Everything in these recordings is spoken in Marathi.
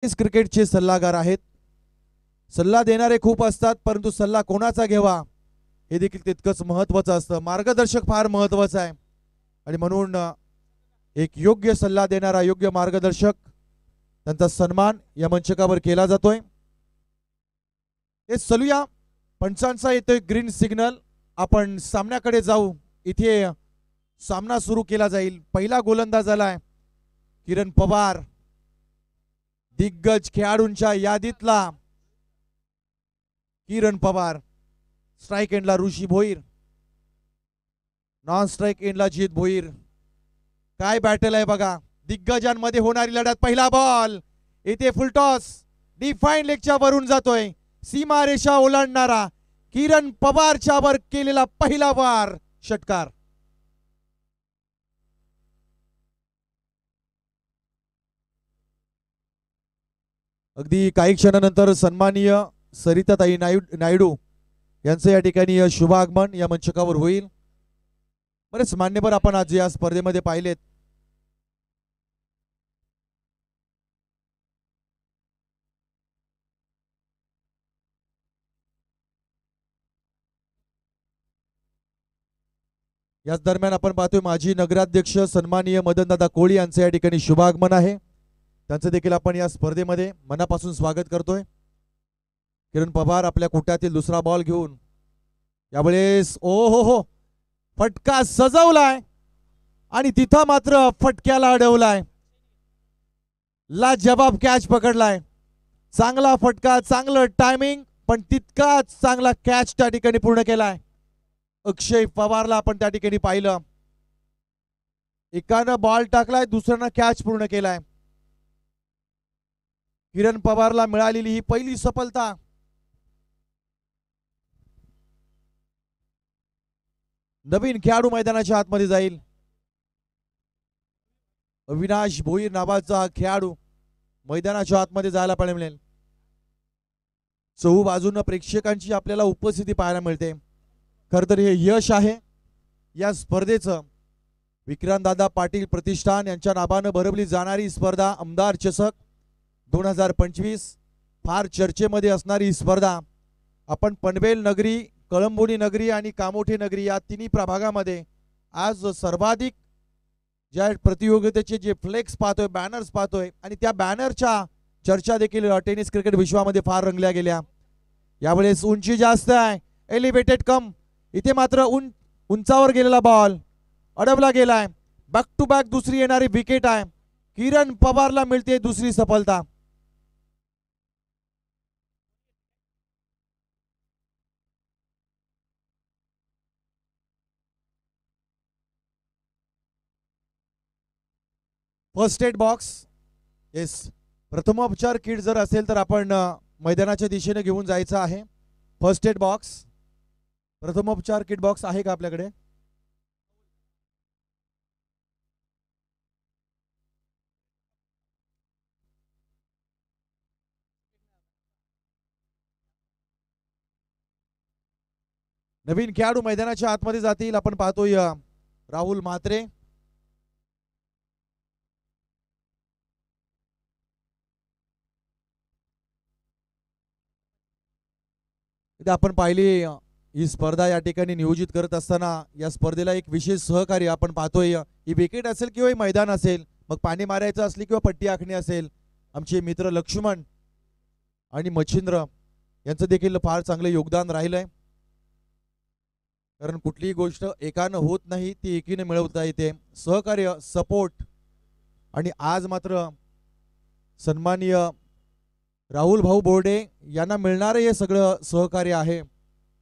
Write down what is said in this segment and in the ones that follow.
क्रिकेटचे सल्लागार आहेत. सल्ला देणारे खूप असतात, परंतु सल्ला कोणाचा घ्यावा हे देखील तितकंच महत्त्वाचं असतं. मार्गदर्शक फार महत्त्वाचा आहे आणि म्हणून एक योग्य सल्ला देणारा, योग्य मार्गदर्शक, त्यांचा सन्मान या मंचकावर केला जातोय. हे चलूया, पंचांचा येतोय ग्रीन सिग्नल. आपण सामन्याकडे जाऊ. इथे सामना सुरू केला जाईल. पहिला गोलंदाज आलाय किरण पवार, दिग्गज खेळाडूंच्या यादीतला किरण पवार. स्ट्राइक एंडला ऋषी भोईर, नॉन स्ट्राइक एंडला जीत भोईर. काय बॅटल आहे बघा, दिग्गजांमध्ये होणारी लढत. पहिला बॉल इथे फुलटॉस, डिफाईन लेगच्या वरून जातोय. सीमारेषा ओलांडणारा किरण पवारच्या वर केलेला पहिला वार, षटकार. अगदी काही क्षणानंतर सन्माननीय सरिताताई नायडू यांचं या ठिकाणी शुभागमन या मंचकावर होईल. बरेच मान्यवर आपण आज या स्पर्धेमध्ये पाहिलेत. याच दरम्यान आपण पाहतोय माजी नगराध्यक्ष सन्माननीय मदनदादा कोळी यांचं या ठिकाणी शुभागमन आहे. त्यांचं देखील आपण या स्पर्धेमध्ये मनापासून स्वागत करतोय. किरण पवार आपल्या कोट्यातील दुसरा बॉल घेऊन यावेळेस ओ हो फटका सजवलाय आणि तिथं मात्र फटक्याला अडवलाय. लाजवाब कॅच पकडलाय. चांगला फटका, चांगलं टायमिंग, पण तितकाच चांगला कॅच त्या ठिकाणी पूर्ण केलाय. अक्षय पवारला आपण त्या ठिकाणी पाहिलं. एकानं बॉल टाकलाय, दुसऱ्यानं कॅच पूर्ण केलाय. किरण पवारला मिळालेली ही पहिली सफलता. नवीन खेळाडू मैदानाच्या आतमध्ये जाईल. अविनाश भोईर नावाचा खेळाडू मैदानाच्या आतमध्ये जायला मिळेल. चहू बाजूनं प्रेक्षकांची आपल्याला उपस्थिती पाहायला मिळते. खर तर हे यश आहे या स्पर्धेचं. विक्रांतदादा पाटील प्रतिष्ठान यांच्या नावानं भरवली जाणारी स्पर्धा आमदार चषक 2025 फार चर्चेमध्ये असणारी स्पर्धा. आपण पनवेल नगरी, कळंबोली नगरी आणि कामोठे नगरी या तिन्ही प्रभागामध्ये आज सर्वाधिक ज्या प्रतियोगितेचे जे फ्लेक्स पाहतोय, बॅनर्स पाहतोय, आणि त्या बॅनरच्या चर्चा देखील टेनिस क्रिकेट विश्वामध्ये फार रंगल्या गेल्या. यावेळेस उंची जास्त आहे, एलिव्हेटेड कम. इथे मात्र उंचावर गेलेला बॉल अडवला गेलाय. बॅक टू बॅक दुसरी येणारी विकेट आहे. किरण पवारला मिळते दुसरी सफलता. फर्स्ट एड बॉक्स, येस, प्रथमोपचार किट जर असेल तर आपण मैदानाच्या दिशेने घेऊन जायचं आहे. फर्स्ट एड बॉक्स, प्रथमोपचार किट बॉक्स आहे का आपल्याकडे? नवीन खेळाडू मैदानाच्या आतमध्ये जातील. आपण पाहतोय राहुल म्हात्रे. इथे आपण पाहिली ही स्पर्धा या ठिकाणी नियोजित करत असताना या स्पर्धेला एक विशेष सहकार्य आपण पाहतोय. ही विकेट असेल किंवा मैदान असेल, मग पाणी मारायचं असली किंवा पट्टी आखणी असेल, आमचे मित्र लक्ष्मण आणि मच्छिंद्र यांचं देखील फार चांगलं योगदान राहिलंय. कारण कुठलीही गोष्ट एकानं होत नाही, ती एकीने मिळवता येते. सहकार्य, सपोर्ट, आणि आज मात्र सन्माननीय राहुल भाऊ बोर्डे यांना मिळणारं हे सगळं सहकार्य आहे.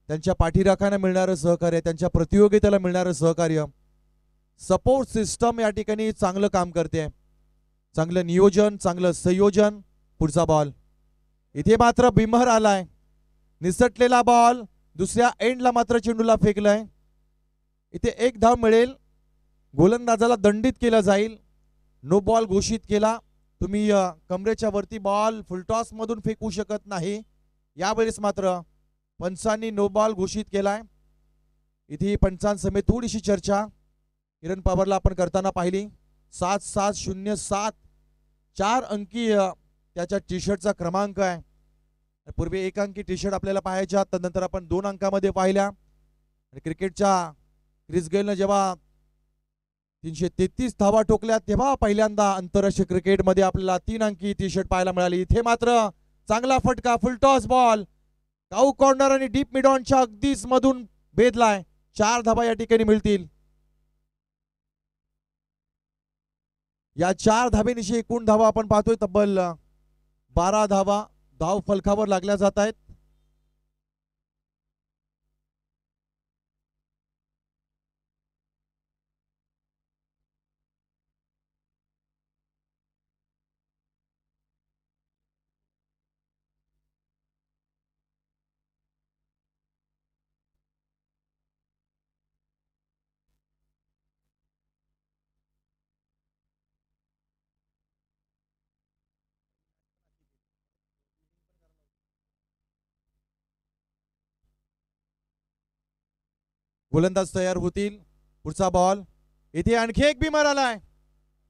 त्यांच्या पाठीराखांना मिळणारं सहकार्य, त्यांच्या प्रतियोगितेला मिळणारं सहकार्य, सपोर्ट सिस्टम या ठिकाणी चांगलं काम करते. चांगलं नियोजन, चांगलं संयोजन. पुढचा बॉल इथे मात्र बिमर आलाय. निसटलेला बॉल दुसऱ्या एंडला मात्र चेंडूला फेकलाय. इथे एक धाव मिळेल. गोलंदाजाला दंडित केलं जाईल. नो बॉल घोषित केला. तुम्ही कमरेच्या वरती बॉल फुलटॉस मधून फेकू शकत नाही. यावेळेस मात्र पंचांनी नो बॉल घोषित केलाय. इथे पंचांसमेत थोडीशी चर्चा किरण पवारला आपण करताना पाहिली. 7-7-0-7 4 अंकी त्याच्या टी शर्टचा क्रमांक आहे. पूर्वी 1 अंकी टी शर्ट आपल्याला पाहायच्या, त्यानंतर आपण 2 अंकामध्ये पाहिल्या. आणि क्रिकेटच्या क्रिस गेलनं जेव्हा 333 धावा ठोकल्या तेव्हा पहिल्यांदा आंतरराष्ट्रीय क्रिकेटमध्ये आपल्याला 3 अंकी टी शर्ट पाहायला मिळाली. इथे मात्र चांगला फटका, फुल टॉस बॉल काऊ कॉर्नर आणि डीप मिड ऑनच्या अगदीच मधून भेदलाय. 4 धावा या ठिकाणी मिळतील. या 4 धावेनिशी एकूण धावा आपण पाहतोय तब्बल 12 धावा धाव फलकावर लागल्या जात आहेत. गोलंदाज तयार होतील. पुढचा बॉल. इथे आणखी एक बिमर आलाय.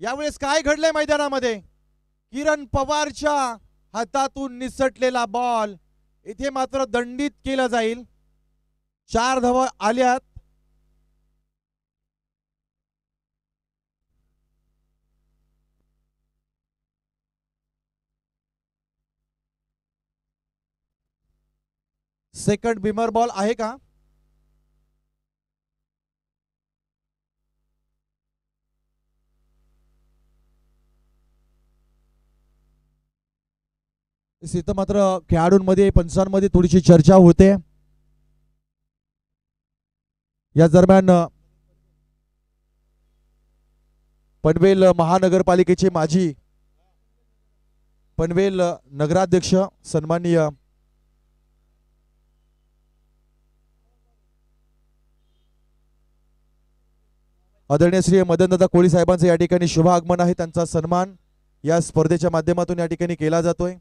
यावेळेस काय घडलंय मैदानामध्ये? किरण पवारच्या हातातून निसटलेला बॉल इथे मात्र दंडित केला जाईल. 4 धावा आल्यात. सेकंड बिमर बॉल आहे का? इथं मात्र खेळाडूंमध्ये पंचांमध्ये थोडीशी चर्चा होते. या दरम्यान पनवेल महानगरपालिकेचे माजी पनवेल नगराध्यक्ष सन्माननीय आदरणीय श्री मदनदादा कोळी साहेबांचं या ठिकाणी शुभ आगमन आहे. त्यांचा सन्मान या स्पर्धेच्या माध्यमातून या ठिकाणी केला जातोय.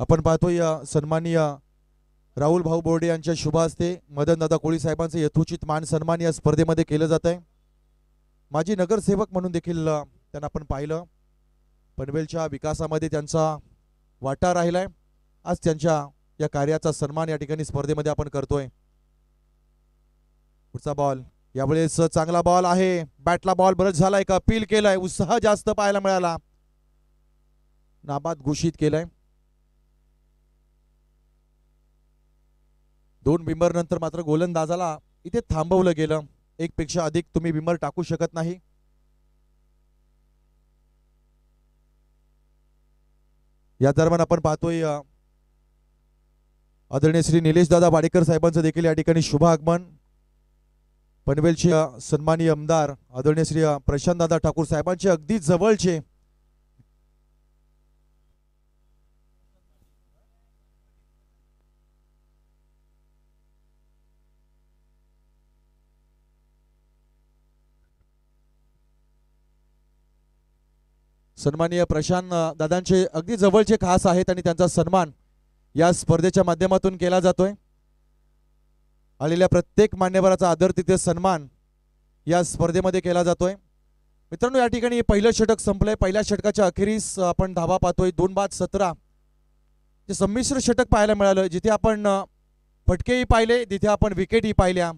आपण पाहतोय सन्माननीय राहुल भाऊ बोर्डे यांच्या शुभ हस्ते मदनदादा कोळी साहेबांचे यथोचित मान सन्मान या स्पर्धेमध्ये केलं जात आहे. माजी नगरसेवक म्हणून देखील त्यांना आपण पाहिलं. पनवेलच्या विकासामध्ये त्यांचा वाटा राहिलाय. आज त्यांच्या या कार्याचा सन्मान या ठिकाणी स्पर्धेमध्ये आपण करतोय. पुढचा बॉल. यावेळेस चांगला बॉल आहे. बॅटला बॉल बरंच झालाय का? अपील केलाय. उत्साह जास्त पाहायला मिळाला. नाबाद घोषित केलाय. 2 बिंबर नंतर मात्र गोलंदाजाला इथे थांबवलं गेलं. 1 पेक्षा अधिक तुम्ही बिंबर टाकू शकत नाही. या दरम्यान आपण पाहतोय आदरणीय श्री निलेश दादा वाडेकर साहेबांचं देखील या ठिकाणी शुभ आगमन. पनवेलचे सन्माननीय आमदार आदरणीय श्री प्रशांत दादा ठाकूर साहेबांचे अगदी जवळचे सन्माननीय प्रशांत दादांचे अगदी जवळचे खास आहेत आणि त्यांचा सन्मान या स्पर्धेच्या माध्यमातून केला जातोय. आलेल्या प्रत्येक मान्यवराचा आदर तिथे सन्मान या स्पर्धेमध्ये केला जातोय. मित्रांनो, या ठिकाणी पहिलं षटक संपलंय. पहिल्या षटकाच्या अखेरीस आपण धावा पाहतोय. 2-17 जे संमिश्र षटक पाहायला मिळालं. जिथे आपण फटकेही पाहिले तिथे आपण विकेटही पाहिल्या.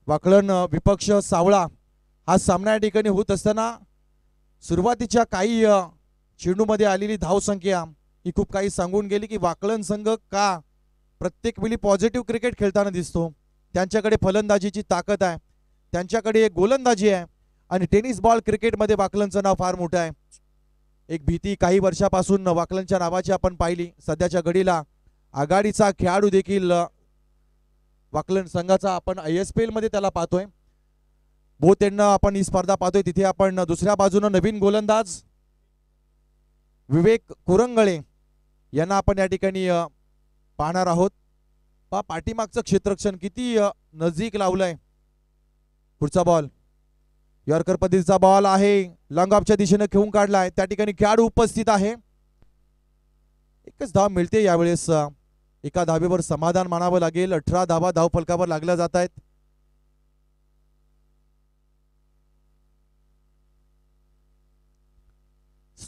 वाकलन विपक्ष सावळा हा सामना या ठिकाणी होत असताना सुरुवातीच्या काही चेंडूमध्ये आलेली धावसंख्या ही खूप काही सांगून गेली की वाकलन संघ का प्रत्येक वेळी पॉझिटिव्ह क्रिकेट खेळताना दिसतो. त्यांच्याकडे फलंदाजीची ताकद आहे, त्यांच्याकडे गोलंदाजी आहे आणि टेनिस बॉल क्रिकेटमध्ये वाकलनचं नाव फार मोठं आहे. एक भीती काही वर्षापासून वाकलनच्या नावाची आपण पाहिली. सध्याच्या घडीला आघाडीचा खेळाडू देखील वाकलन संघाचा आपण ISPL मध्ये त्याला पाहतोय. त्यांना आपण ही स्पर्धा पाहतोय. तिथे आपण दुसऱ्या बाजूने नवीन गोलंदाज विवेक कुरंगळे यांना आपण या ठिकाणी पाहणार आहोत. पाठीमागचं क्षेत्ररक्षण किती नजीक लावलंय. पुढचा बॉल यॉर्कर पद्धतीचा बॉल आहे. लॉंग ऑफच्या दिशेने खेळून काढलाय. त्या ठिकाणी खेळाडू उपस्थित आहे. एकच धाव मिळते यावेळेस. एका धावेवर समाधान मानावं लागेल. 18 धावा धाव फलकावर लागल्या जात आहेत.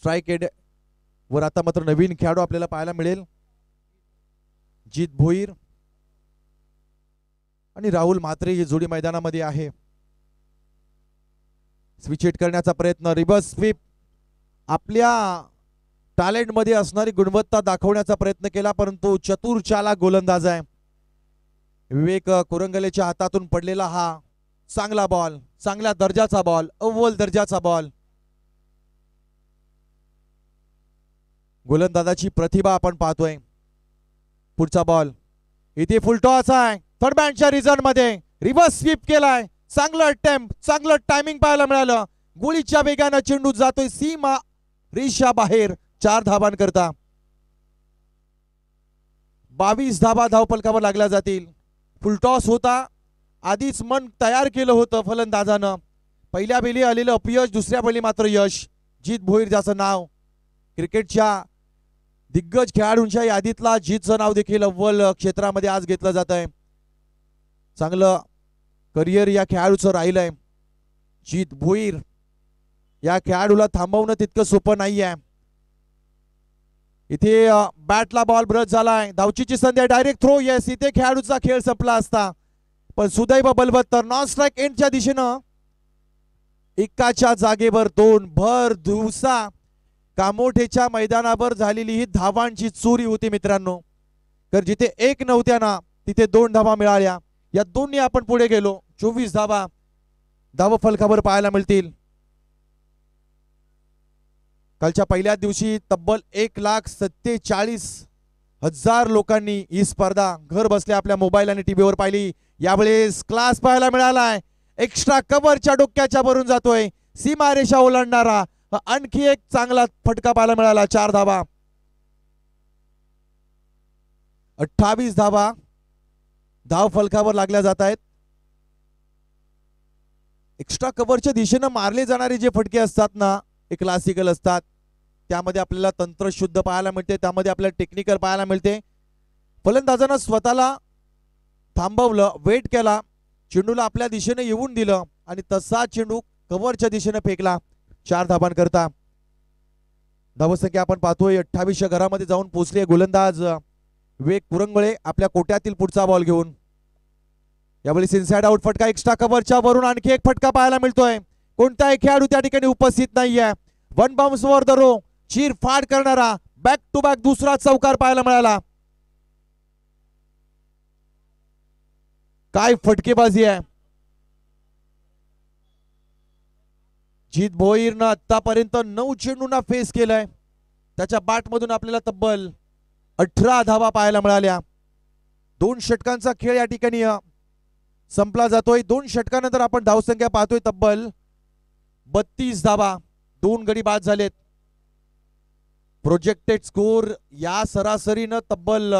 स्ट्राइक एंड वर आता मात्र नवीन खेळाडू आपल्याला पाहायला मिळेल. जीत भोईर आणि राहुल म्हात्रे ही जोडी मैदानामध्ये आहे. स्विच हिट करण्याचा प्रयत्न, रिव्हर्स स्वीप. आपल्या टॅलेंट मध्ये असणारी गुणवत्ता दाखवण्याचा प्रयत्न केला, परंतु चतुर चालाक गोलंदाज आहे. विवेक कुरंगलेच्या हातातून पडलेला हा चांगला बॉल, चांगल्या दर्जाचा बॉल, अव्वल दर्जाचा बॉल. गोलंदाजाची प्रतिभा आपण पाहतोय. पुढचा बॉल इथे फुलटॉस आहे. थर्ड बँडच्या रिझन मध्ये रिव्हर्स स्वीप केलाय. चांगलं अटेम्प्ट, चांगलं टायमिंग पाहायला मिळालं. गोळीच्या वेगानं चेंडू जातोय सीमा रेषा बाहेर. 4 धावांकरता 22 धावा धावफलकावर लागल्या जातील. फुलटॉस होता, आधीच मन तयार केलं होतं फलंदाजानं. पहिल्या बेली आलेलं अपयश, दुसऱ्या बेली मात्र यश. जीत भोईर ज्याचं नाव क्रिकेटच्या दिग्गज खेळाडूंच्या यादीतला जीतचं नाव देखील अव्वल क्षेत्रामध्ये आज घेतलं जात आहे. चांगलं करिअर या खेळाडूचं राहिलंय. जीत भोईर या खेळाडूला थांबवणं तितकं सोपं नाहीये. इथे बॅटला बॉल ब्रश झालाय. धावचीची संधी आहे, डायरेक्ट थ्रो. येस, इथे खेळाडूचा खेळ संपला असता, पण सुदैव बलवत्तर नॉन स्ट्राइक एंडच्या दिशेनं एकाच्या जागेवर 2 भर दिवसा कामोठेच्या मैदानावर झालेली ही धावांची चोरी होती मित्रांनो. तर जिथे 1 नव्हत्या ना, तिथे 2 धावा मिळाल्या. या दोन्ही आपण पुढे गेलो. 24 धावा धावफलकावर पाहायला मिळतील. कालच्या पहिल्या दिवशी तब्बल 1,47,000 लोकांनी ही स्पर्धा घर बसल्या आपल्या मोबाईल आणि टीव्हीवर पाहिली. यावेळेस क्लास पाहायला मिळालाय. एक्स्ट्रा कव्हरच्या डोक्याच्या वरून जातोय, सीमारेषा ओलांडणारा आणखी एक चांगला फटका पाहायला मिळाला. 4 धावा 28 धावा धाव फलकावर लागल्या जात आहेत. एक्स्ट्रा कव्हरच्या दिशेनं मारले जाणारे जे फटके असतात ना, हे क्लासिकल असतात. त्यामध्ये आपल्याला तंत्र शुद्ध पाहायला मिळते, त्यामध्ये आपल्याला टेक्निकल पाहायला मिळते. फलंदाजानं स्वतःला थांबवलं, वेट केला, चेंडूला आपल्या दिशेने येऊन दिलं आणि तसा चेंडू कव्हरच्या दिशेने फेकला. 4 धावांकरता धावसंख्या आपण पाहतोय 28 घरामध्ये जाऊन पोहोचली. गोलंदाज विवेक कुरंगळे आपल्या कोट्यातील पुढचा बॉल घेऊन. यावेळी इनसाइड आउट फटका, एक्स्ट्रा कव्हरच्या वरून आणखी एक फटका पाहायला मिळतोय. कोणताही खेळाडू त्या ठिकाणी उपस्थित नाहीये. 1 बाउन्स वर द रो, चीर फाड करणारा बॅक टू बॅक दुसरा चौकार पाहायला मिळाला. काय फटकेबाजी आहे. जीत भोईरनं आतापर्यंत 9 चेंडूंना फेस केलाय. त्याच्या बॅटमधून आपल्याला तब्बल 18 धावा पाहायला मिळाल्या. 2 षटकांचा खेळ या ठिकाणी संपला जातोय. 2 षटकानंतर आपण धावसंख्या पाहतोय तब्बल 32 धावा. 2 गडी बाद झालेत. प्रोजेक्टेड स्कोर या सरासरीनं तब्बल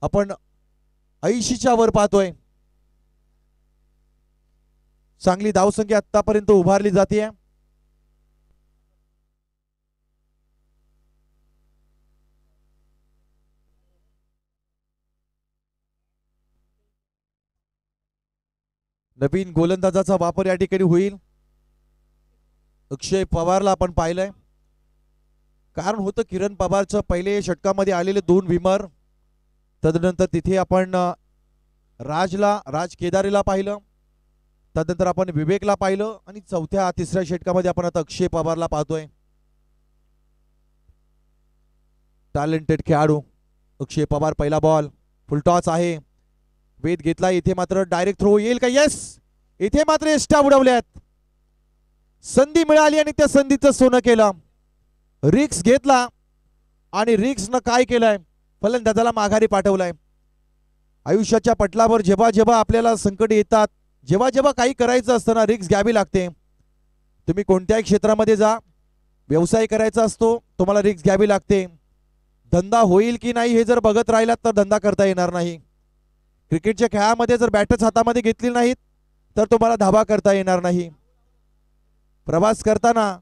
आपण 80च्या वर पाहतोय. चांगली धावसंख्या आतापर्यंत उभारली जाते. नवीन गोलंदाजाचा वापर या ठिकाणी होईल. अक्षय पवारला आपण पाहिलंय. कारण होतं किरण पवारचं पहिले षटकामध्ये आलेले 2 विमर. तदनंतर तिथे आपण राज केदारेला पाहिलं. तदनंतर आपण विवेकला पाहिलं आणि तिसऱ्या षटकामध्ये आपण आता अक्षय पवारला पाहतोय. टॅलेंटेड खेळाडू अक्षय पवार. पहिला बॉल फुलटॉस आहे, वेध घेतला. इथे मात्र डायरेक्ट थ्रो येईल का? येस, इथे मात्र एस्टा उडवल्यात. संधी मिळाली आणि त्या संधीचं सोनं केलं. रिक्स घेतला आणि रिक्सनं काय केलंय, फलंदाजाला माघारी पाठवलाय. आयुष्याच्या पटलावर जेव्हा जेव्हा आपल्याला संकट येतात, जेव्हा जेव्हा काही करायचं असताना रिक्स घ्यावी लागते. तुम्ही कोणत्याही क्षेत्रामध्ये जा, व्यवसाय करायचा असतो, तुम्हाला रिक्स घ्यावी लागते. धंदा होईल की नाही हे जर बघत राहिलात तर धंदा करता येणार नाही. क्रिकेटच्या खेळामध्ये जर बॅटच हातामध्ये घेतली नाहीत तर तुम्हाला धावा करता येणार नाही. प्रवास करताना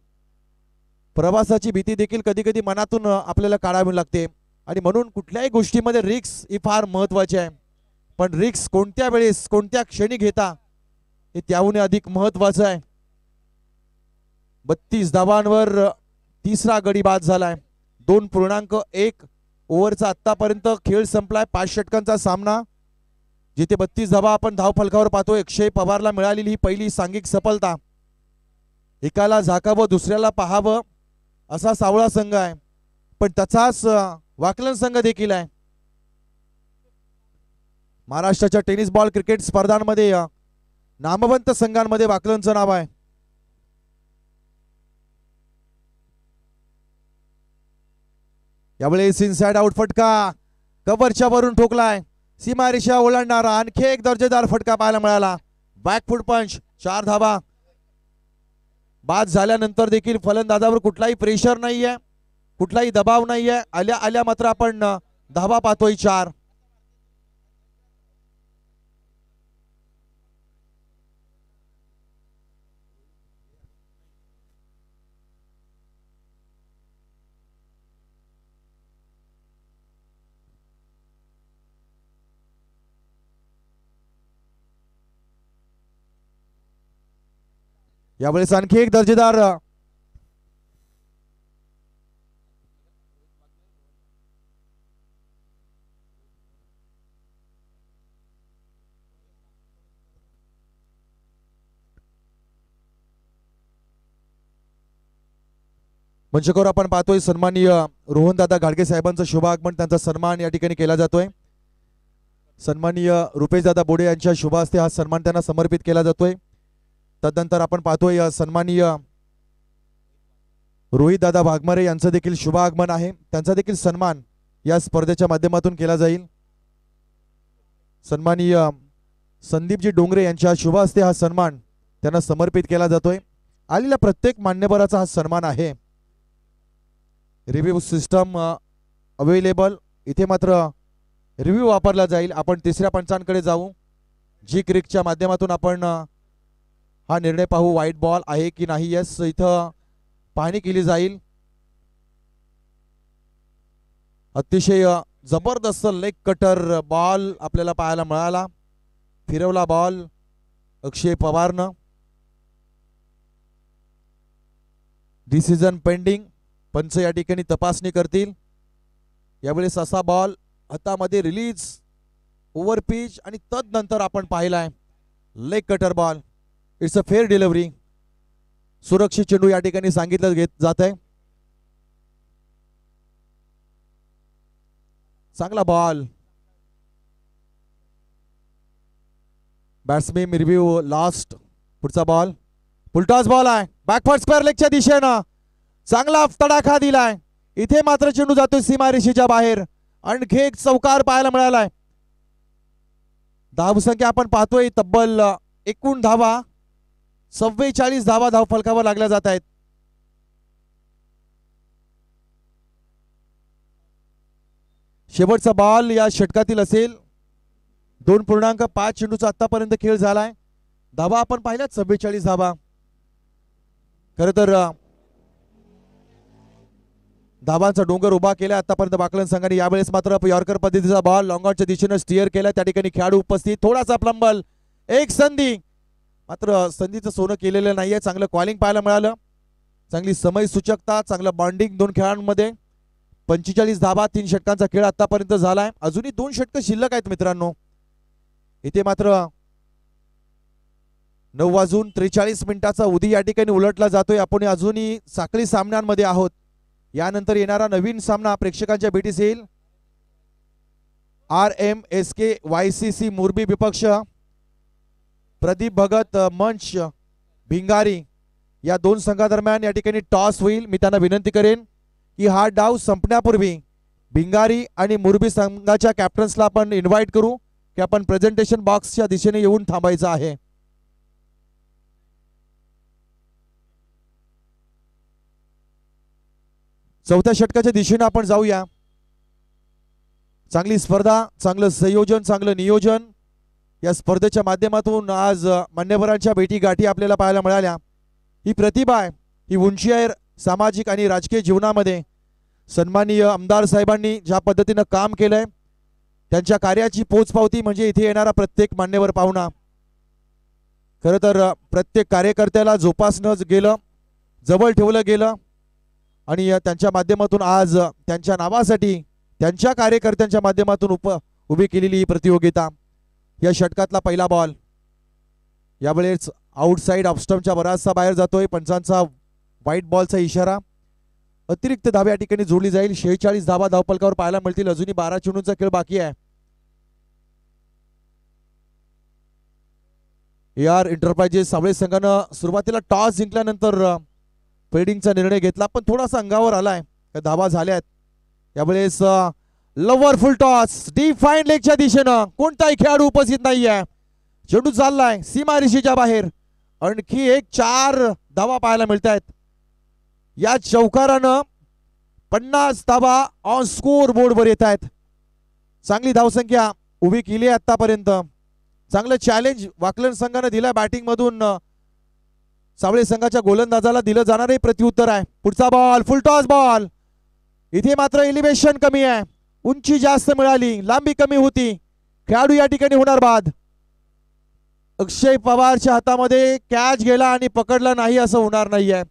प्रवासाची भीती देखील कधी कधी मनातून आपल्याला काढावी लागते आणि म्हणून कुठल्याही गोष्टीमध्ये रिक्स ही फार महत्वाची आहे. पण रिक्स कोणत्या वेळेस कोणत्या क्षणी घेता हे त्याहून अधिक महत्वाचं आहे. 32 धावांवर तिसरा गडी बाद झालाय. 2.1 ओव्हरचा आतापर्यंत खेळ संपलाय. 5 षटकांचा सामना, जिथे 32 धावा आपण धाव फलकावर पाहतोय. अक्षय पवारला मिळालेली ही पहिली सांघिक सफलता. एकाला झाकावं दुसऱ्याला पाहावं असा सावळा संघ आहे, पण तसाच वाकलन संघ देखील आहे. महाराष्ट्राच्या टेनिस बॉल क्रिकेट स्पर्धांमध्ये नामवंत संघांमध्ये वाकलनचं नाव आहे. यावेळेस इनसाइड आउट फटका कव्हरच्या वरून ठोकलाय. सीमारेषा ओलांडणारा आणखी एक दर्जेदार फटका पाहायला मिळाला. बॅकफूट पंच. 4 धावा बाद झाल्यानंतर देखील फलंदाजावर कुठलाही प्रेशर नाहीये, कुठलाही दबाव नाहीये. आल्या आल्या मात्र आपण धावा पाहतोय 4. यावेळेस आणखी एक दर्जेदार मंचकावर आपण पाहतोय सन्माननीय रोहनदादा घाडगे साहेबांचं शुभागमन, त्यांचा सन्मान या ठिकाणी केला जातोय. सन्माननीय रुपेशदादा बोडे यांच्या शुभ हस्ते हा सन्मान त्यांना समर्पित केला जातोय. तदनंतर आपण पाहतोय सन्माननीय रोहितदादा वाघमारे यांचं देखील शुभ आगमन आहे. त्यांचा देखील सन्मान या स्पर्धेच्या माध्यमातून केला जाईल. सन्माननीय संदीपजी डोंगरे यांच्या शुभ हस्ते हा सन्मान त्यांना समर्पित केला जातोय. आलेल्या प्रत्येक मान्यवराचा हा सन्मान आहे. Review system available. इथे मात्र रिव्ह्यू वापरला जाईल. आपण तिसऱ्या पंचांकडे जाऊ. जी क्रिकच्या माध्यमातून आपण हा निर्णय पाहू, व्हाईट बॉल आहे की नाही. यस, इथं पाहणी केली जाईल. अतिशय जबरदस्त लेग कटर बॉल आपल्याला पाहायला मिळाला. फिरवला बॉल अक्षय पवारनं. Decision pending. पंच या ठिकाणी तपासणी करतील. यावेळेस असा बॉल हातामध्ये रिलीज ओव्हर पिच आणि तदनंतर आपण पाहिलाय leg cutter ball. It's a fair delivery. सुरक्षित चेंडू या ठिकाणी सांगितलं जात आहे. चांगला बॉल. Batsman review last. पुढचा बॉल फुलटॉस बॉल आहे. बॅकवर्ड स्क्वेअर लेगच्या दिशेनं चांगला तडाखा दिलाय. इथे मात्र चेंडू जातोय सीमारेषेच्या बाहेर. आणखी एक चौकार पाहायला मिळालाय. धावसंख्या आपण पाहतोय तब्बल एकूण धावा 44 धावा धाव फलकावर लागल्या जात आहेत. शेवटचा बॉल या षटकातील असेल. 2.5 चेंडूचा आतापर्यंत खेळ झालाय. धावा आपण पाहिल्यात 44 धावा. खर तर धावांचा डोंगर उभा केला आतापर्यंत वाकलन संघाने. यावेळेस मात्र यॉर्कर पद्धतीचा बॉल लॉंगऑनच्या दिशेनं स्टिअर केला. त्या ठिकाणी खेळाडू उपस्थित. थोडासा प्लंबल. एक संधी, मात्र संधीचं सोनं केलेलं नाहीये. चांगलं कॉलिंग पाहायला मिळालं. चांगली समय सूचकता, चांगलं बॉन्डिंग दोन खेळांमध्ये. 45 धावा 3 षटकांचा खेळ आतापर्यंत झालाय. अजूनही 2 षटकं शिल्लक आहेत मित्रांनो. इथे मात्र 9:43 उदी या ठिकाणी उलटला जातोय. आपण अजूनही साखळी सामन्यांमध्ये आहोत. यानंतर येणारा नवीन सामना प्रेक्षकांच्या भेटीस येईल. RMSK YCC मोरबी विपक्ष प्रदीप भगत मंच भिंगारी या 2 संघादरम्यान या ठिकाणी टॉस होईल. मी त्यांना विनंती करेन की हा डाव संपण्यापूर्वी भिंगारी आणि मोरबी संघाच्या कॅप्टन्सला आपण इन्व्हाइट करू की आपण प्रेझेंटेशन बॉक्सच्या दिशेने येऊन थांबायचं आहे. चौथ्या षटकाच्या दिशेने आपण जाऊया. चांगली स्पर्धा, चांगलं संयोजन, चांगलं नियोजन या स्पर्धेच्या माध्यमातून आज मान्यवरांच्या भेटी गाठी आपल्याला पाहायला मिळाल्या. ही प्रतिभा आहे, ही उंची आहे सामाजिक आणि राजकीय जीवनामध्ये. सन्माननीय आमदार साहेबांनी ज्या पद्धतीनं काम केलंय त्यांच्या कार्याची पोचपावती म्हणजे इथे येणारा प्रत्येक मान्यवर पाहुणा. खरं तर प्रत्येक कार्यकर्त्याला जोपासणं गेलं, जवळ ठेवलं गेलं आणि त्यांच्या माध्यमातून आज त्यांच्या नावासाठी त्यांच्या कार्यकर्त्यांच्या माध्यमातून उभी केलेली ही प्रतियोगिता. या षटकातला पहिला बॉल यावेळेस आउटसाइड ऑफस्टम्पच्या बराचसा बाहेर जातोय. पंचांचा व्हाईट बॉलचा इशारा. अतिरिक्त धाव या ठिकाणी जोडली जाईल. 46 धावा धावपलकावर पाहायला मिळतील. अजूनही 12 चेंडूंचा खेळ बाकी आहे. AR एंटरप्राइजेस सावळे संघानं सुरुवातीला टॉस जिंकल्यानंतर फिल्डिंगचा निर्णय घेतला, पण थोडासा अंगावर आलाय. धावा झाल्यात. यावेळेस लवर फुल टॉस डिफाईन लेगच्या दिशेनं कोणताही खेळाडू उपस्थित नाहीये. चेंडू चाललाय सीमारेषेच्या बाहेर. आणखी एक 4 धावा पाहायला मिळत आहेत. या चौकारानं 50 धावा ऑन स्कोर बोर्डवर येत आहेत. चांगली धावसंख्या उभी केली आहे आतापर्यंत. चांगलं चॅलेंज वाकलन संघानं दिलं बॅटिंग मधून. सावळे संघाच्या गोलंदाजाला दिलं जाणारे प्रत्युत्तर आहे. पुढचा बॉल फुल टॉस बॉल. इथे मात्र एलिव्हेशन कमी आहे. उंची जास्त मिळाली, लांबी कमी होती. खेळाडू या ठिकाणी होणार बाद. अक्षय पवारच्या हातामध्ये कॅच गेला आणि पकडला नाही असं होणार नाहीये.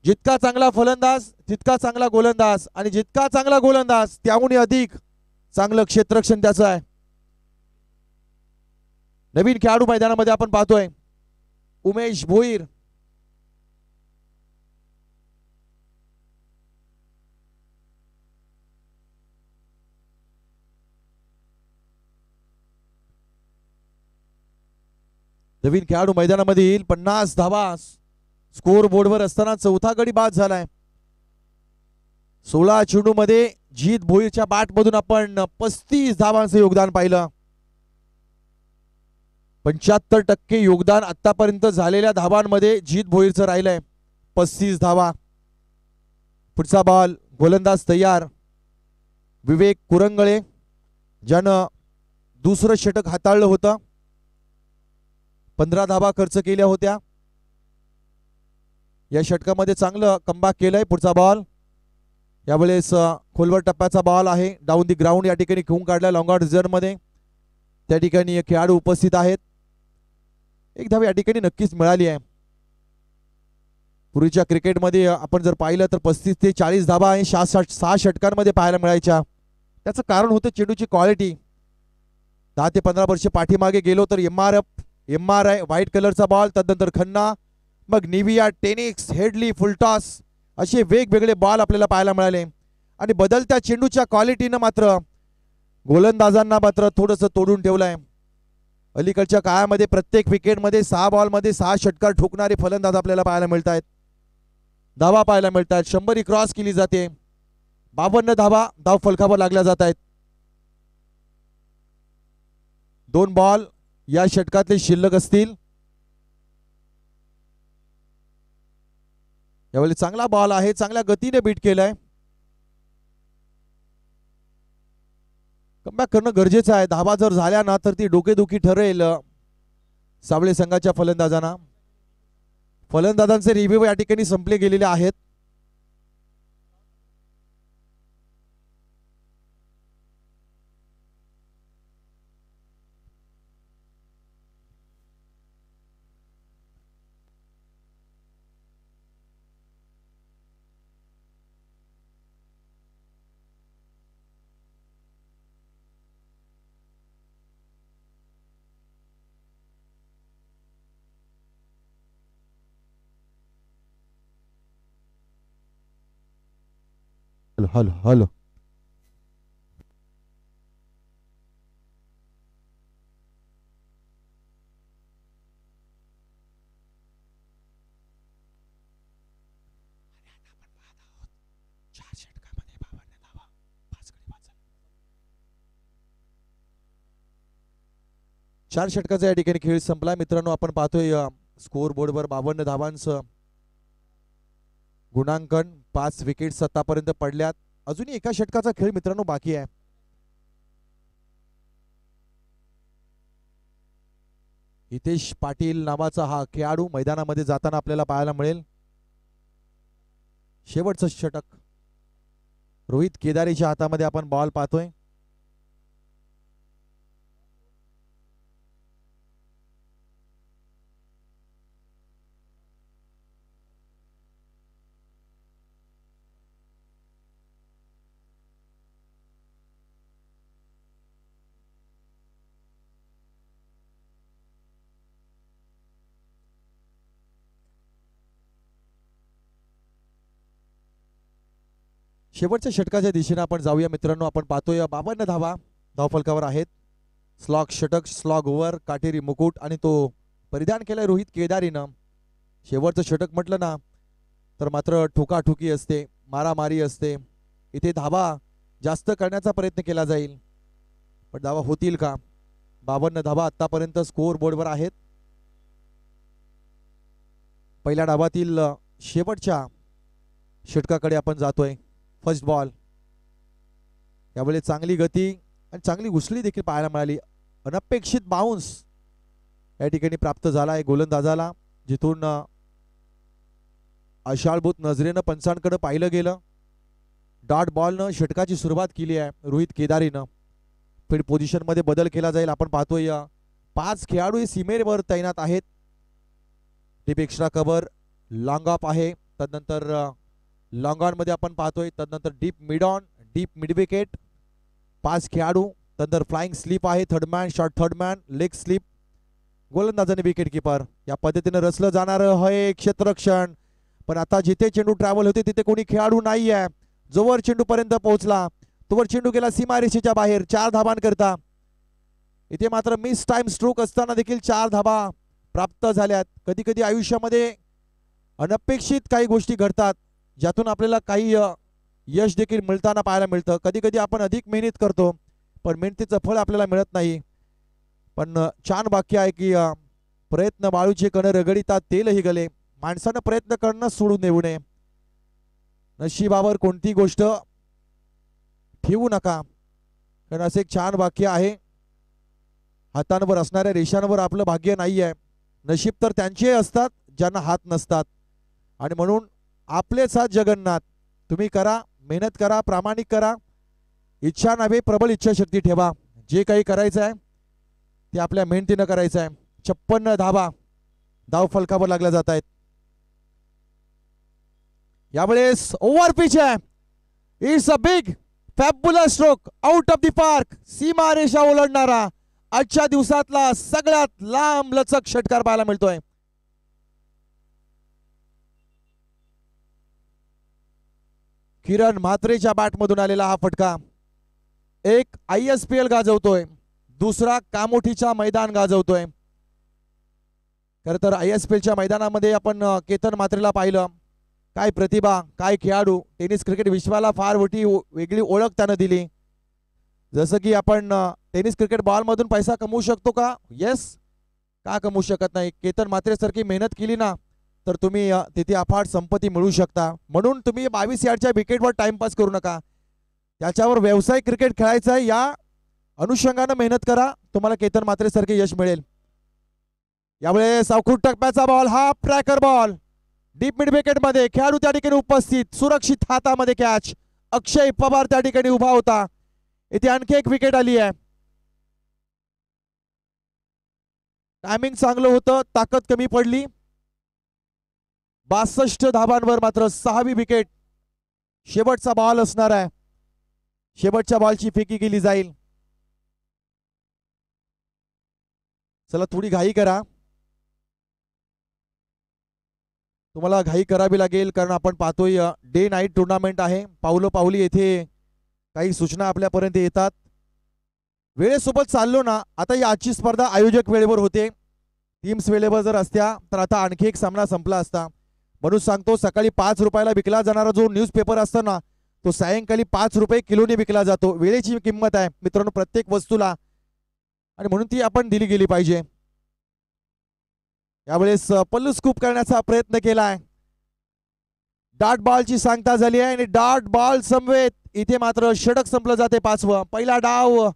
जितका चांगला फलंदाज तितका चांगला गोलंदाज, आणि जितका चांगला गोलंदाज त्याहूनही अधिक चांगलं क्षेत्ररक्षण त्याचं आहे. नवीन खेळाडू मैदानामध्ये आपण पाहतोय उमेश भोईर. नवीन खेळाडू मैदानामध्ये येईल. 50 धावा स्कोर बोर्डवर असताना चौथा गडी बाद झालाय. 16 चेंडू मध्ये जीत भोईरच्या बॅट मधून आपण 35 धावांचं योगदान पाहिलं. 75% योगदान आतापर्यंत झालेल्या धावांमध्ये जीत भोईरचं राहिलंय. 35 धावा. पुढचा बॉल गोलंदाज तयार. विवेक कुरंगळे ज्यानं दुसरं षटक हाताळलं होतं. 15 धावा खर्च केल्या होत्या. या षटकामध्ये चांगलं कमबॅक केलंय. पुढचा बॉल यावेळेस खोलवर टप्प्याचा बॉल आहे. डाऊन दी ग्राउंड या ठिकाणी खेळून काढला लॉंग रिझर्व मध्ये. त्या ठिकाणी खेळाडू उपस्थित आहेत. एक धाव या ठिकाणी नक्कीच मिळाली आहे. पूर्वीच्या क्रिकेटमध्ये आपण जर पाहिलं तर 35 ते 40 धावा आहे 6 षटकांमध्ये पाहायला मिळायच्या. त्याचं कारण होतं चेंडूची क्वालिटी. 10 ते 15 वर्ष पाठीमागे गेलो तर MRI व्हाईट कलरचा बॉल, त्यानंतर खन्ना, मग निविया, टेनिक्स, हेडली, फुलटॉस असे वेगवेगळे बॉल आपल्याला पाहायला मिळाले. आणि बदलत्या चेंडूच्या क्वालिटीनं मात्र गोलंदाजांना मात्र थोडंसं तोडून ठेवलंय. अलीकडच्या काळामध्ये प्रत्येक विकेटमध्ये 6 बॉलमध्ये 6 षटकार ठोकणारे फलंदाज आपल्याला पाहायला मिळत आहेत. धावा पाहायला मिळत आहेत. 100 क्रॉस केली जाते. 52 धावा धाव फलकावर लागल्या जात आहेत. 2 बॉल या षटकातले शिल्लक असतील. यावेळी चांगला बॉल आहे. चांगल्या गतीने बीट केलाय. कमबॅक करणं गरजेचं आहे. धावा जर झाल्या ना तर ती डोकेदुखी ठरेल सावळे संघाच्या फलंदाजांना. फलंदाजांचे रिव्ह्यू या ठिकाणी संपले गेलेले आहेत. Hello hello. चार षटकाचा या ठिकाणी खेळ संपला. मित्रांनो आपण पाहतोय स्कोर बोर्डवर 52 धावांचं गुणांकन. 5 विकेट्स आतापर्यंत पडल्यात. अजूनही एका षटकाचा खेळ मित्रांनो बाकी आहे. हितेश पाटील नावाचा हा खेळाडू मैदानामध्ये जाताना आपल्याला पाहायला मिळेल. शेवटचं षटक रोहित केदारेच्या हातामध्ये आपण बॉल पाहतोय. शेवटच्या षटकाच्या दिशेने आपण जाऊया मित्रांनो. आपण पाहतोय 52 धावा धावफलकावर आहेत. स्लॉग षटक, स्लॉग ओव्हर, काटेरी मुकुट आणि तो परिधान केलाय रोहित केदारीनं. शेवटचं षटक म्हटलं ना तर मात्र ठोकाठुकी असते, मारामारी असते. इथे धावा जास्त करण्याचा प्रयत्न केला जाईल, पण धावा होतील का? 52 धावा आतापर्यंत स्कोअर बोर्डवर आहेत. पहिल्या डावातील शेवटच्या षटकाकडे आपण जातोय. First ball. यावेळी चांगली गती आणि चांगली घुसली देखील पाहायला मिळाली. अनपेक्षित बाउन्स या ठिकाणी प्राप्त झाला आहे गोलंदाजाला, जिथून आशाळभूत नजरेनं पंचांकडे पाहिलं गेलं. डॉट बॉलनं षटकाची सुरुवात केली आहे रोहित केदारीनं. फील्ड पोझिशनमध्ये बदल केला जाईल. आपण पाहतोय 5 खेळाडू हे सीमेवर तैनात आहेत. Deep extra cover, long off आहे. तदनंतर लॉंग ऑन मध्ये आपण पाहतोय. तदनंतर deep mid on, deep mid wicket. 5 खेळाडू. तदनंतर फ्लाइंग स्लीप आहे. Third man, short third man, leg slip. गोलंदाजाने विकेट किपर. या पद्धतीने रचलं जाणारं हे क्षेत्ररक्षण. पण आता जिथे चेंडू ट्रॅव्हल होते तिथे कोणी खेळाडू नाही आहे. जोवर चेंडू पर्यंत पोहोचला तोवर चेंडू गेला सीमारेषेच्या बाहेर. 4 धाबांकरता इथे मात्र मिस टाइम स्ट्रोक असताना देखील 4 धाबा प्राप्त झाल्यात. कधी कधी आयुष्यामध्ये अनपेक्षित काही गोष्टी घडतात ज्यातून आपल्याला काही यश देखील मिळताना पाहायला मिळतं. कधी कधी आपण अधिक मेहनत करतो पण मेहनतीचं फळ आपल्याला मिळत नाही. पण छान वाक्य आहे की प्रयत्न बाळूचे कण रगडितात तेलही गले. माणसानं प्रयत्न करणं सोडून देऊ नये. नशिबावर कोणती गोष्ट ठेवू नका, कारण असे एक छान वाक्य आहे. हातांवर असणाऱ्या रेषांवर आपलं भाग्य नाही आहे. नशीब तर त्यांचे असतात ज्यांना हात नसतात. आणि म्हणून आपलेच हात जगन्नाथ. तुम्ही करा, मेहनत करा, प्रामाणिक करा. इच्छा नव्हे प्रबळ इच्छाशक्ती ठेवा. जे काही करायचं आहे ते आपल्या मेहनतीनं करायचं आहे. 56 धावा धाव फलकावर लागल्या जात आहेत. यावेळेस ओव्हर पिच आहे. It's a big fabulous stroke out of the park. सीमा रेषा ओलांडणारा आजच्या दिवसातला सगळ्यात लांब लचक षटकार पाहायला मिळतोय. किरण म्हात्रेच्या बॅटमधून आलेला हा फटका एक ISPL गाजवतोय, दुसरा कामोठीच्या मैदान गाजवतोय. खरं तर ISPLच्या मैदानामध्ये आपण केतन म्हात्रेला पाहिलं. काय प्रतिभा, काय खेळाडू. टेनिस क्रिकेट विश्वाला फार मोठी वेगळी ओळख त्यानं दिली. जसं की आपण टेनिस क्रिकेट बॉलमधून पैसा कमवू शकतो का? येस, का कमवू शकत नाही. केतन म्हात्रेसारखी मेहनत केली ना तर तुम्ही तिथे अफाट संपत्ती मिळवू शकता. म्हणून तुम्ही 22 यार्डच्या विकेटवर टाइमपास करू नका. त्याच्यावर व्यावसायिक क्रिकेट खेळायचं आहे या अनुषंगानं मेहनत करा. तुम्हाला केतन म्हात्रेसारखे यश मिळेल. यावेळेस अवखूट टप्प्याचा बॉल, हा tracker ball deep mid wicket मध्ये. खेळाडू त्या ठिकाणी उपस्थित, सुरक्षित हातामध्ये कॅच. अक्षय पवार त्या ठिकाणी उभा होता. इथे आणखी एक विकेट आली आहे. टायमिंग चांगलं होतं, ताकद कमी पडली. 62 धाबांवर मात्र 6वी विकेट. शेवटचा बॉल असणार आहे. शेवटच्या बॉलची फेकी केली जाईल. चला थोडी घाई करा. तुम्हाला घाई करावी लागेल कारण आपण पाहतोय डे नाईट टुर्नामेंट आहे. पावलं पावली येथे काही सूचना आपल्यापर्यंत येतात. वेळेसोबत चाललो ना. आता ही आजची स्पर्धा आयोजक वेळेवर होते. टीम्स वेळेवर जर असत्या तर आता आणखी एक सामना संपला असता. म्हणून सांगतो, सकाळी 5 रुपयाला विकला जाणारा जो न्यूजपेपर असतो ना तो सायंकाळी 5 रुपये किलोने विकला जातो. वेळेची किंमत आहे मित्रांनो प्रत्येक वस्तूला, आणि म्हणून ती आपण दिली गेली पाहिजे. यावेळेस पल्लू स्कूप करण्याचा प्रयत्न केलाय. डॉट बॉलची सांगता झाली आहे आणि डॉट बॉल समवेत इथे मात्र षटक संपलं जाते 5वं. पहिला डाव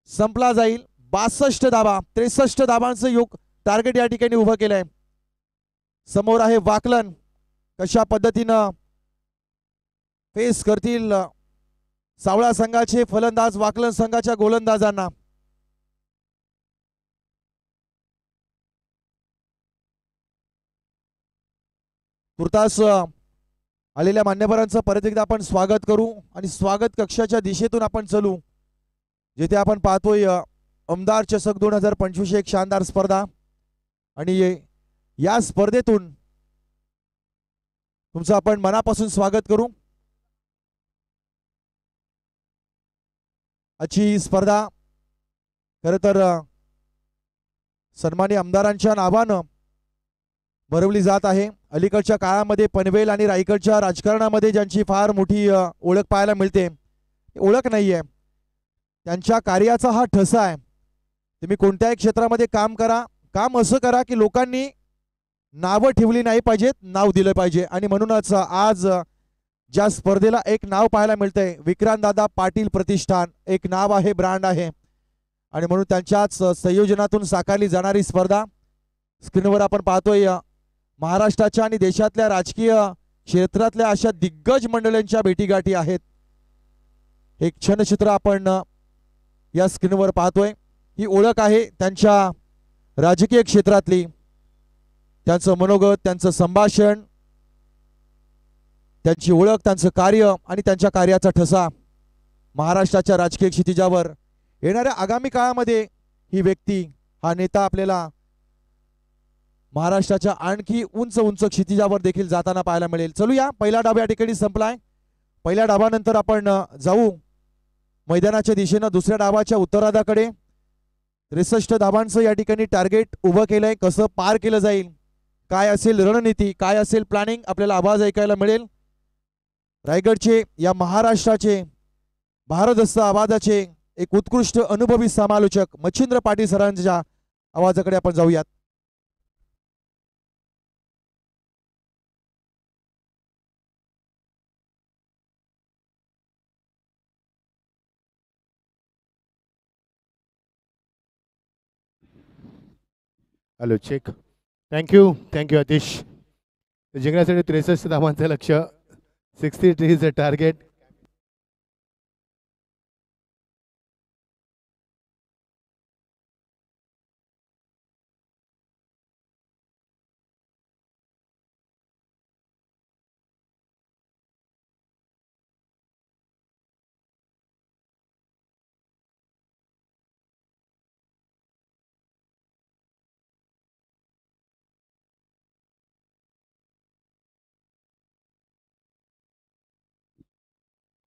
संपला जाईल. 62 धाबा, 63 धाबांचं योग टार्गेट या ठिकाणी उभं केलंय. समोर आहे वाकलन. कशा पद्धतीनं फेस करतील सावळा संघाचे फलंदाज वाकलन संघाच्या गोलंदाजांना. तुर्तास आलेल्या मान्यवरांचं परत एकदा आपण स्वागत करू आणि स्वागत कक्षाच्या दिशेतून आपण चलू, जिथे आपण पाहतोय आमदार चषक 2025 एक शानदार स्पर्धा. आणि या स्पर्धेतून तुमचं आपण मनापासून स्वागत करू. आजची स्पर्धा खरं तर सन्मानी आमदारांच्या नावानं भरवली जात आहे. अलीकडच्या काळामध्ये पनवेल आणि रायगडच्या राजकारणामध्ये ज्यांची फार मोठी ओळख पाहायला मिळते, ओळख नाहीये, त्यांच्या कार्याचा हा ठसा आहे. तुम्ही कोणत्याही क्षेत्रामध्ये काम करा, काम असं करा की लोकांनी नावं ठेवली नाही पाहिजेत, नाव दिलं पाहिजे. आणि म्हणूनच आज ज्या स्पर्धेला एक नाव पाहायला मिळतंय, विक्रांतदादा पाटील प्रतिष्ठान, एक नाव आहे, ब्रँड आहे, आणि म्हणून त्यांच्याच संयोजनातून साकारली जाणारी स्पर्धा स्क्रीनवर आपण पाहतोय. महाराष्ट्राच्या आणि देशातल्या राजकीय क्षेत्रातल्या अशा दिग्गज मंडळींच्या भेटीगाठी आहेत. एक क्षणचित्र आपण या स्क्रीनवर पाहतोय. ही ओळख आहे त्यांच्या राजकीय क्षेत्रातली, त्यांचं मनोगत, त्यांचं संभाषण, त्यांची ओळख, त्यांचं कार्य आणि त्यांच्या कार्याचा ठसा महाराष्ट्राच्या राजकीय क्षितिजावर येणाऱ्या आगामी काळामध्ये ही व्यक्ती, हा नेता आपल्याला महाराष्ट्राच्या आणखी उंच उंच क्षितिजावर देखील जाताना पाहायला मिळेल. चलूया, पहिला डाव या ठिकाणी संपलाय. पहिल्या डावानंतर आपण जाऊ मैदानाच्या दिशेनं दुसऱ्या डावाच्या उत्तरार्धाकडे. 63 धावांचं या ठिकाणी टार्गेट उभं केलंय. कसं पार केलं जाईल, काय असेल रणनीती, काय असेल प्लॅनिंग, आपल्याला आवाज ऐकायला मिळेल. रायगडचे, या महाराष्ट्राचे भारदस्त आवाजाचे एक उत्कृष्ट अनुभवी समालोचक मच्छिंद्र पाटील सरांच्या आवाजाकडे आपण जाऊयात. Hello, check. थँक्यू अतिश. जिंकण्यासाठी 63 धावांचं लक्ष, 63 is a target.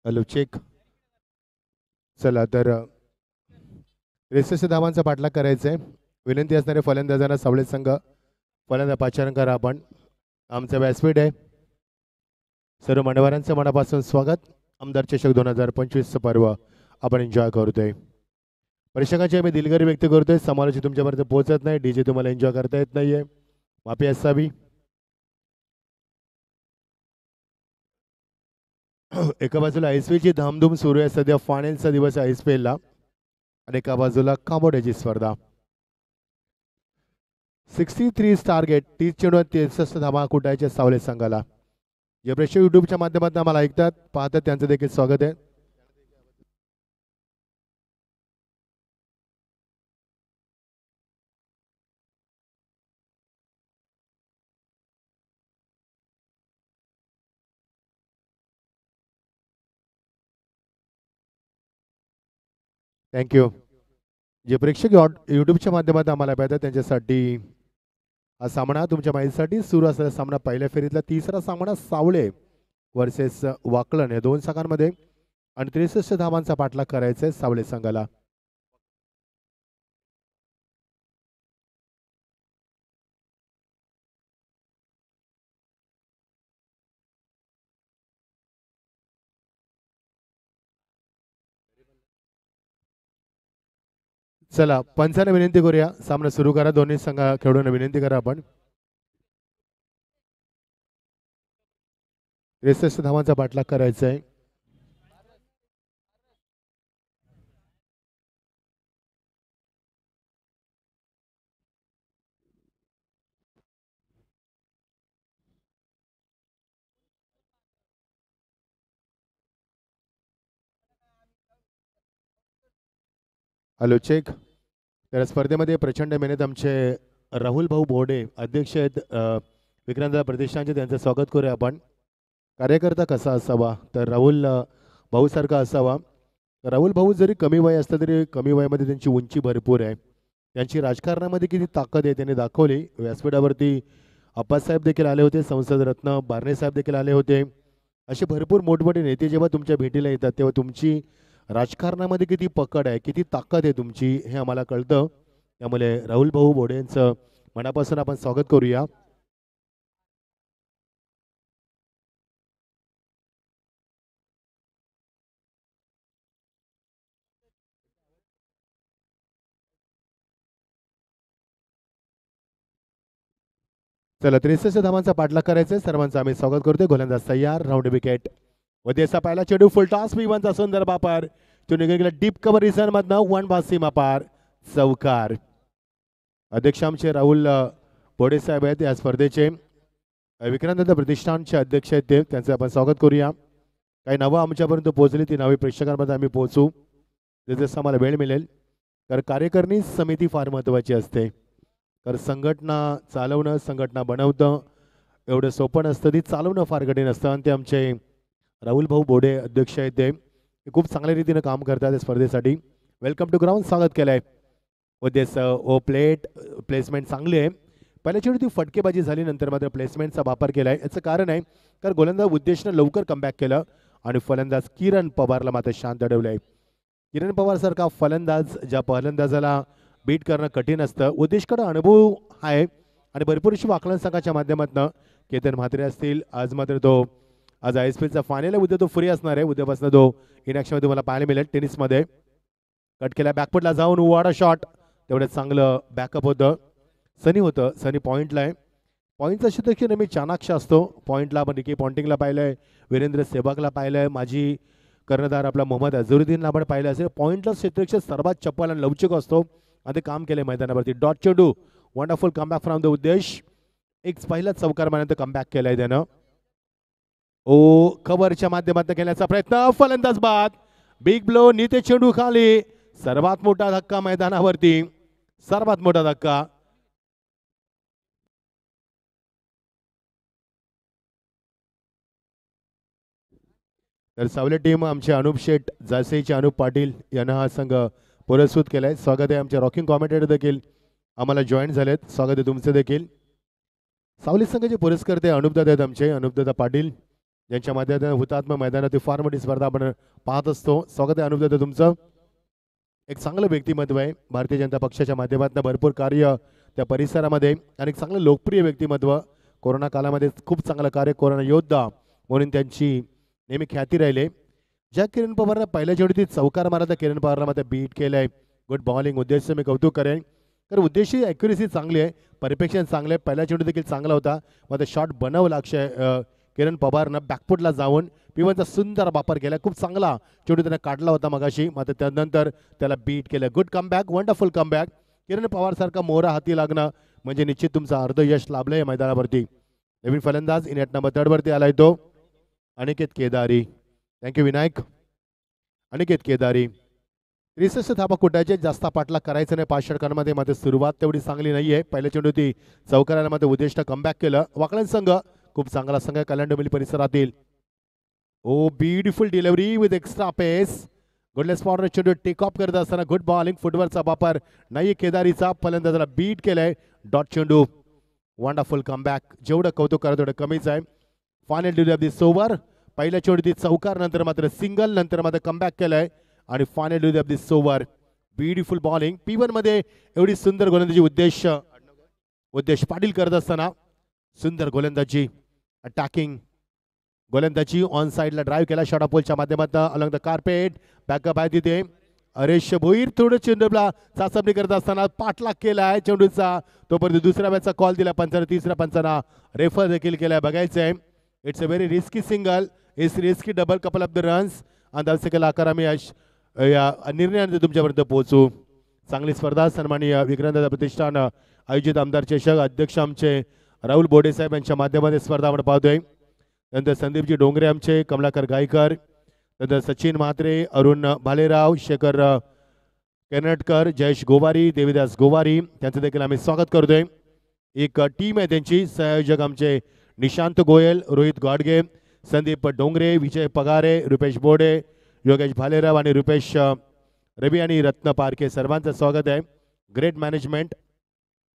Hello, check. चला तर 63 धावांचा पाठलाग करायचा आहे. विनंती असणारे फलंदाजांना सावळे संघ फलंदाज पाचारण करा. आपण आमचं व्यासपीठ आहे. सर्व मान्यवरांचं मनापासून स्वागत. आमदार चषक 2025 पर्व आपण एन्जॉय करतोय. प्रेक्षकांची आम्ही दिलगिरी व्यक्त करतोय. समालोचक तुमच्यापर्यंत पोहोचत नाही, डीजे तुम्हाला एन्जॉय करता येत नाहीये, माफी असावी. एका बाजूला आयएसपीची धामधूम सुरू आहे सध्या, फायनलचा दिवस आहे आयएसपीएलला, आणि एका बाजूला कांबोड्याची स्पर्धा. 63 टार्गेट, 30 चेंडूवर 63 धावा कुटायच्या सावले संघाला. जे प्रेक्षक युट्यूबच्या माध्यमातून आम्हाला ऐकतात, पाहतात, त्यांचं देखील स्वागत आहे. थँक्यू. जे प्रेक्षक युट्यूबच्या माध्यमातून आम्हाला पाहतात त्यांच्यासाठी हा सामना तुमच्या माहितीसाठी सुरू असलेला सामना पहिल्या फेरीतला तिसरा सामना सावळे वर्सेस वाकलन या 2 संघांमध्ये, आणि 63 धावांचा पाठलाग करायचा आहे सावळे संघाला. चला, पंचांना विनंती करूया, सामना सुरू करा. दोन्ही संघ खेळून विनंती करा आपण. 63 धावांचा पाठलाग करायचा आहे. Hello, check. तर स्पर्धेमध्ये प्रचंड मेहनत आमचे राहुल भाऊ बोर्डे अध्यक्ष आहेत विक्रांत प्रतिष्ठानचे, त्यांचं स्वागत करूया आपण. कार्यकर्ता कसा असावा, तर राहुल भाऊसारखा असावा. राहुल भाऊ जरी कमी वय असलं तरी कमी वयामध्ये त्यांची उंची भरपूर आहे. त्यांची राजकारणामध्ये किती ताकद आहे त्यांनी दाखवली. व्यासपीठावरती अप्पासाहेब देखील आले होते, संसद रत्न बारणे साहेब देखील आले होते. असे भरपूर मोठमोठे नेते जेव्हा तुमच्या भेटीला येतात तेव्हा तुमची राजकारणामध्ये किती पकड आहे, किती ताकद आहे तुमची हे आम्हाला कळतं. त्यामुळे राहुल भाऊ बोडे यांचं मनापासून आपण स्वागत करूया. चला 63 धावांचा पाठलाग करायचा आहे. सर्वांचं आम्ही स्वागत करतोय. गोलंदाज तयार, राऊंड विकेट व देसा पहिला चेंडू फुल टॉस विवांचा सुंदर बापर तो निघून गेला डीप कव्हर रिझन मधनं वन बास सीमा पार चौकार. अध्यक्ष आमचे राहुल बोडे साहेब आहेत या स्पर्धेचे. विक्रांत प्रतिष्ठानचे अध्यक्ष आहेत ते, त्यांचं आपण स्वागत करूया. काही नावं आमच्यापर्यंत पोहोचली, ती नावे प्रेक्षकांमध्ये आम्ही पोहोचू जसं आम्हाला वेळ मिळेल. तर कार्यकारिणी समिती फार महत्त्वाची असते. तर संघटना चालवणं, संघटना बनवतं एवढं सोपं नसतं, ती चालवणं फार कठीण असतं. आणि ते आमचे राहुल भाऊ बोडे अध्यक्ष आहेत ते खूप चांगल्या रीतीनं काम करतात स्पर्धेसाठी. वेलकम टू ग्राउंड स्वागत केलं आहे. व देस ओ प्लेसमेंट चांगली आहे. पहिल्या चेंडू ती फटकेबाजी झाली, नंतर मात्र प्लेसमेंटचा वापर केला आहे. याचं कारण आहे कारण गोलंदाज उद्देशनं लवकर कमबॅक केलं आणि फलंदाज किरण पवारला मात्र शांत अडवलं आहे. किरण पवारसारखा फलंदाज ज्या फलंदाजाला बीट करणं कठीण असतं, उद्देशकडं अनुभव आहे आणि भरपूरशी वाकलन संघाच्या माध्यमातून केतन म्हात्रे असतील. आज मात्र तो आज ISPLचा फायनल आहे, उद्या तो फ्री असणार आहे. उद्यापासून तो इनॅक्शनमध्ये मला पाहायला मिळेल. टेनिसमध्ये कट केला, बॅकफुटला जाऊन वाडा शॉट, तेवढं चांगलं बॅकअप होतं. सनी होतं, सनी पॉईंटला आहे. पॉईंटचा क्षेत्रक्षण नेहमी चाणाक्ष असतो. पॉईंटला आपण रिकी पॉन्टिंगला पाहिलं आहे, वीरेंद्र सेहवागला पाहिलं आहे, माझी कर्णधार आपला मोहम्मद अझरुद्दीनला आपण पाहिलं असेल. पॉईंटला क्षेत्रक्षण सर्वात चप्पल आणि लवचिक असतो आणि ते काम केलं मैदानावरती. डॉट चेंडू, वंडरफुल कमबॅक फ्रॉम द उद्देश. एक पहिला चौकार मानंतर कमबॅक केलाय त्यानं. ओ कव्हरच्या माध्यमातून केल्याचा प्रयत्न, फलंदाज बाद, बिग ब्लो, नीते चेंडू खाली. सर्वात मोठा धक्का मैदानावरती, सर्वात मोठा धक्का. तर सावले टीम आमचे अनुप शेठ जासेचे अनुप पाटील यांना हा संघ पुरस्कृत केलाय. स्वागत आहे. आमचे रॉकिंग कॉमेंटेटर देखील आम्हाला जॉईन झालेत, स्वागत आहे तुमचं देखील. सावली संघाचे पुरस्कर्ते अनुपदादा आहेत आमचे, अनुपदादा पाटील, ज्यांच्या माध्यमातून हुतात्मा मैदानात फार मोठी स्पर्धा आपण पाहत असतो. स्वागत आहे अनुपदादा तुमचं. एक चांगलं व्यक्तिमत्व आहे. भारतीय जनता पक्षाच्या माध्यमातून भरपूर कार्य त्या परिसरामध्ये आणि एक चांगलं लोकप्रिय व्यक्तिमत्व. कोरोना काळामध्ये खूप चांगलं कार्य, कोरोना योद्धा म्हणून त्यांची नेहमी ख्याती राहिले. ज्या किरण पवारनं पहिल्या चेंडूत चौकार मारला, तर किरण पवारला मात्र बीट केलंय. Good bowling. उद्देश मी कौतुक करेन, तर उद्देशी ॲक्युरेसी चांगली आहे, परफेक्शन चांगलं आहे. पहिला चेंडू देखील चांगला होता, मात्र शॉट बनवला अक्षय किरण पवारनं बॅकफुटला जाऊन पिवनचा सुंदर वापर केला. खूप चांगला चेंडू त्याने काढला होता मगाशी, मात्र त्यानंतर त्याला बीट केलं. Good comeback, wonderful comeback. Kiran पवारसारखा मोहरा हाती लागणं म्हणजे निश्चित तुमचं अर्ध यश लाभलं आहे मैदानावरती. नवीन फलंदाज इन ॲट नंबर 3 वरती आलाय तो अनिकेत केदारी. थँक्यू विनायक. अनिकेत केदारी 63 धाबा कुटायचे, जास्त पाठलाग करायचं नाही 5 षटकांमध्ये. मात्र सुरुवात तेवढी चांगली नाही आहे. पहिल्या चेंडू ती चौकाराला मात्र उद्देशनं कमबॅक केलं. वाकलन संघ खूप चांगला संघ कल्याण परिसरातील. ओ ब्युटिफुल डिलिव्हरी विथ एक्स्ट्रा पेस. गुडलेस स्पॉटवर चेंडू टेक ऑफ करत असताना गुड बॉलिंग, फुटवर्कचा वापर नाही केदारीचा. फलंदाजाला बीट केलंय. डॉट चेंडू, वंडरफुल कमबॅक. जेवढं कौतुक करा तेवढं कमीच आहे. Final delivery of this over. पहिल्या चेंडू ती चौकार, नंतर मात्र सिंगल, नंतर मात्र कमबॅक केलंय आणि final delivery of this over. Beautiful bowling. P1 मध्ये एवढी सुंदर गोलंदाजी उद्देश पाटील करत असताना सुंदर गोलंदाजी, अटॅकिंग गोलंदाजी. ऑन साइडला ड्राईव्ह केला शॉर्ट पोलच्या माध्यमातून अलॉंग द कार्पेट. बॅकअप आहे तिथे अरेश भोईर. थोडं चेंडूला चाचपणी करत असताना पाठलाग केला आहे चेंडूचा. तोपर्यंत दुसऱ्या मॅचचा कॉल दिला पंचांना, तिसऱ्या पंचांना रेफर देखील केलाय. बघायचं आहे. It's a very risky single, it's risky double, couple of the runs. आणि दर्शकाला आकार आम्ही या निर्णयाने तुमच्यापर्यंत पोहोचू. चांगली स्पर्धा. सन्माननीय विक्रांत प्रतिष्ठान आयोजित आमदार चषक अध्यक्ष आमचे राहुल बोडे साहेब यांच्या माध्यमातून स्पर्धा आपण पाहतोय. नंतर संदीपजी डोंगरे आमचे, कमलाकर गायकर, नंतर सचिन म्हात्रे, अरुण भालेराव, शेखर कर्नाटकर, जयेश गोवारी, देवीदास गोवारी, त्यांचं देखील आम्ही स्वागत करतोय. एक टीम आहे त्यांची. संयोजक आमचे निशांत गोयल, रोहित गाडगे, संदीप डोंगरे, विजय पगारे, रुपेश बोडे, योगेश भालेराव आणि रुपेश रवी आणि रत्न पारखे, सर्वांचं स्वागत आहे. Great management.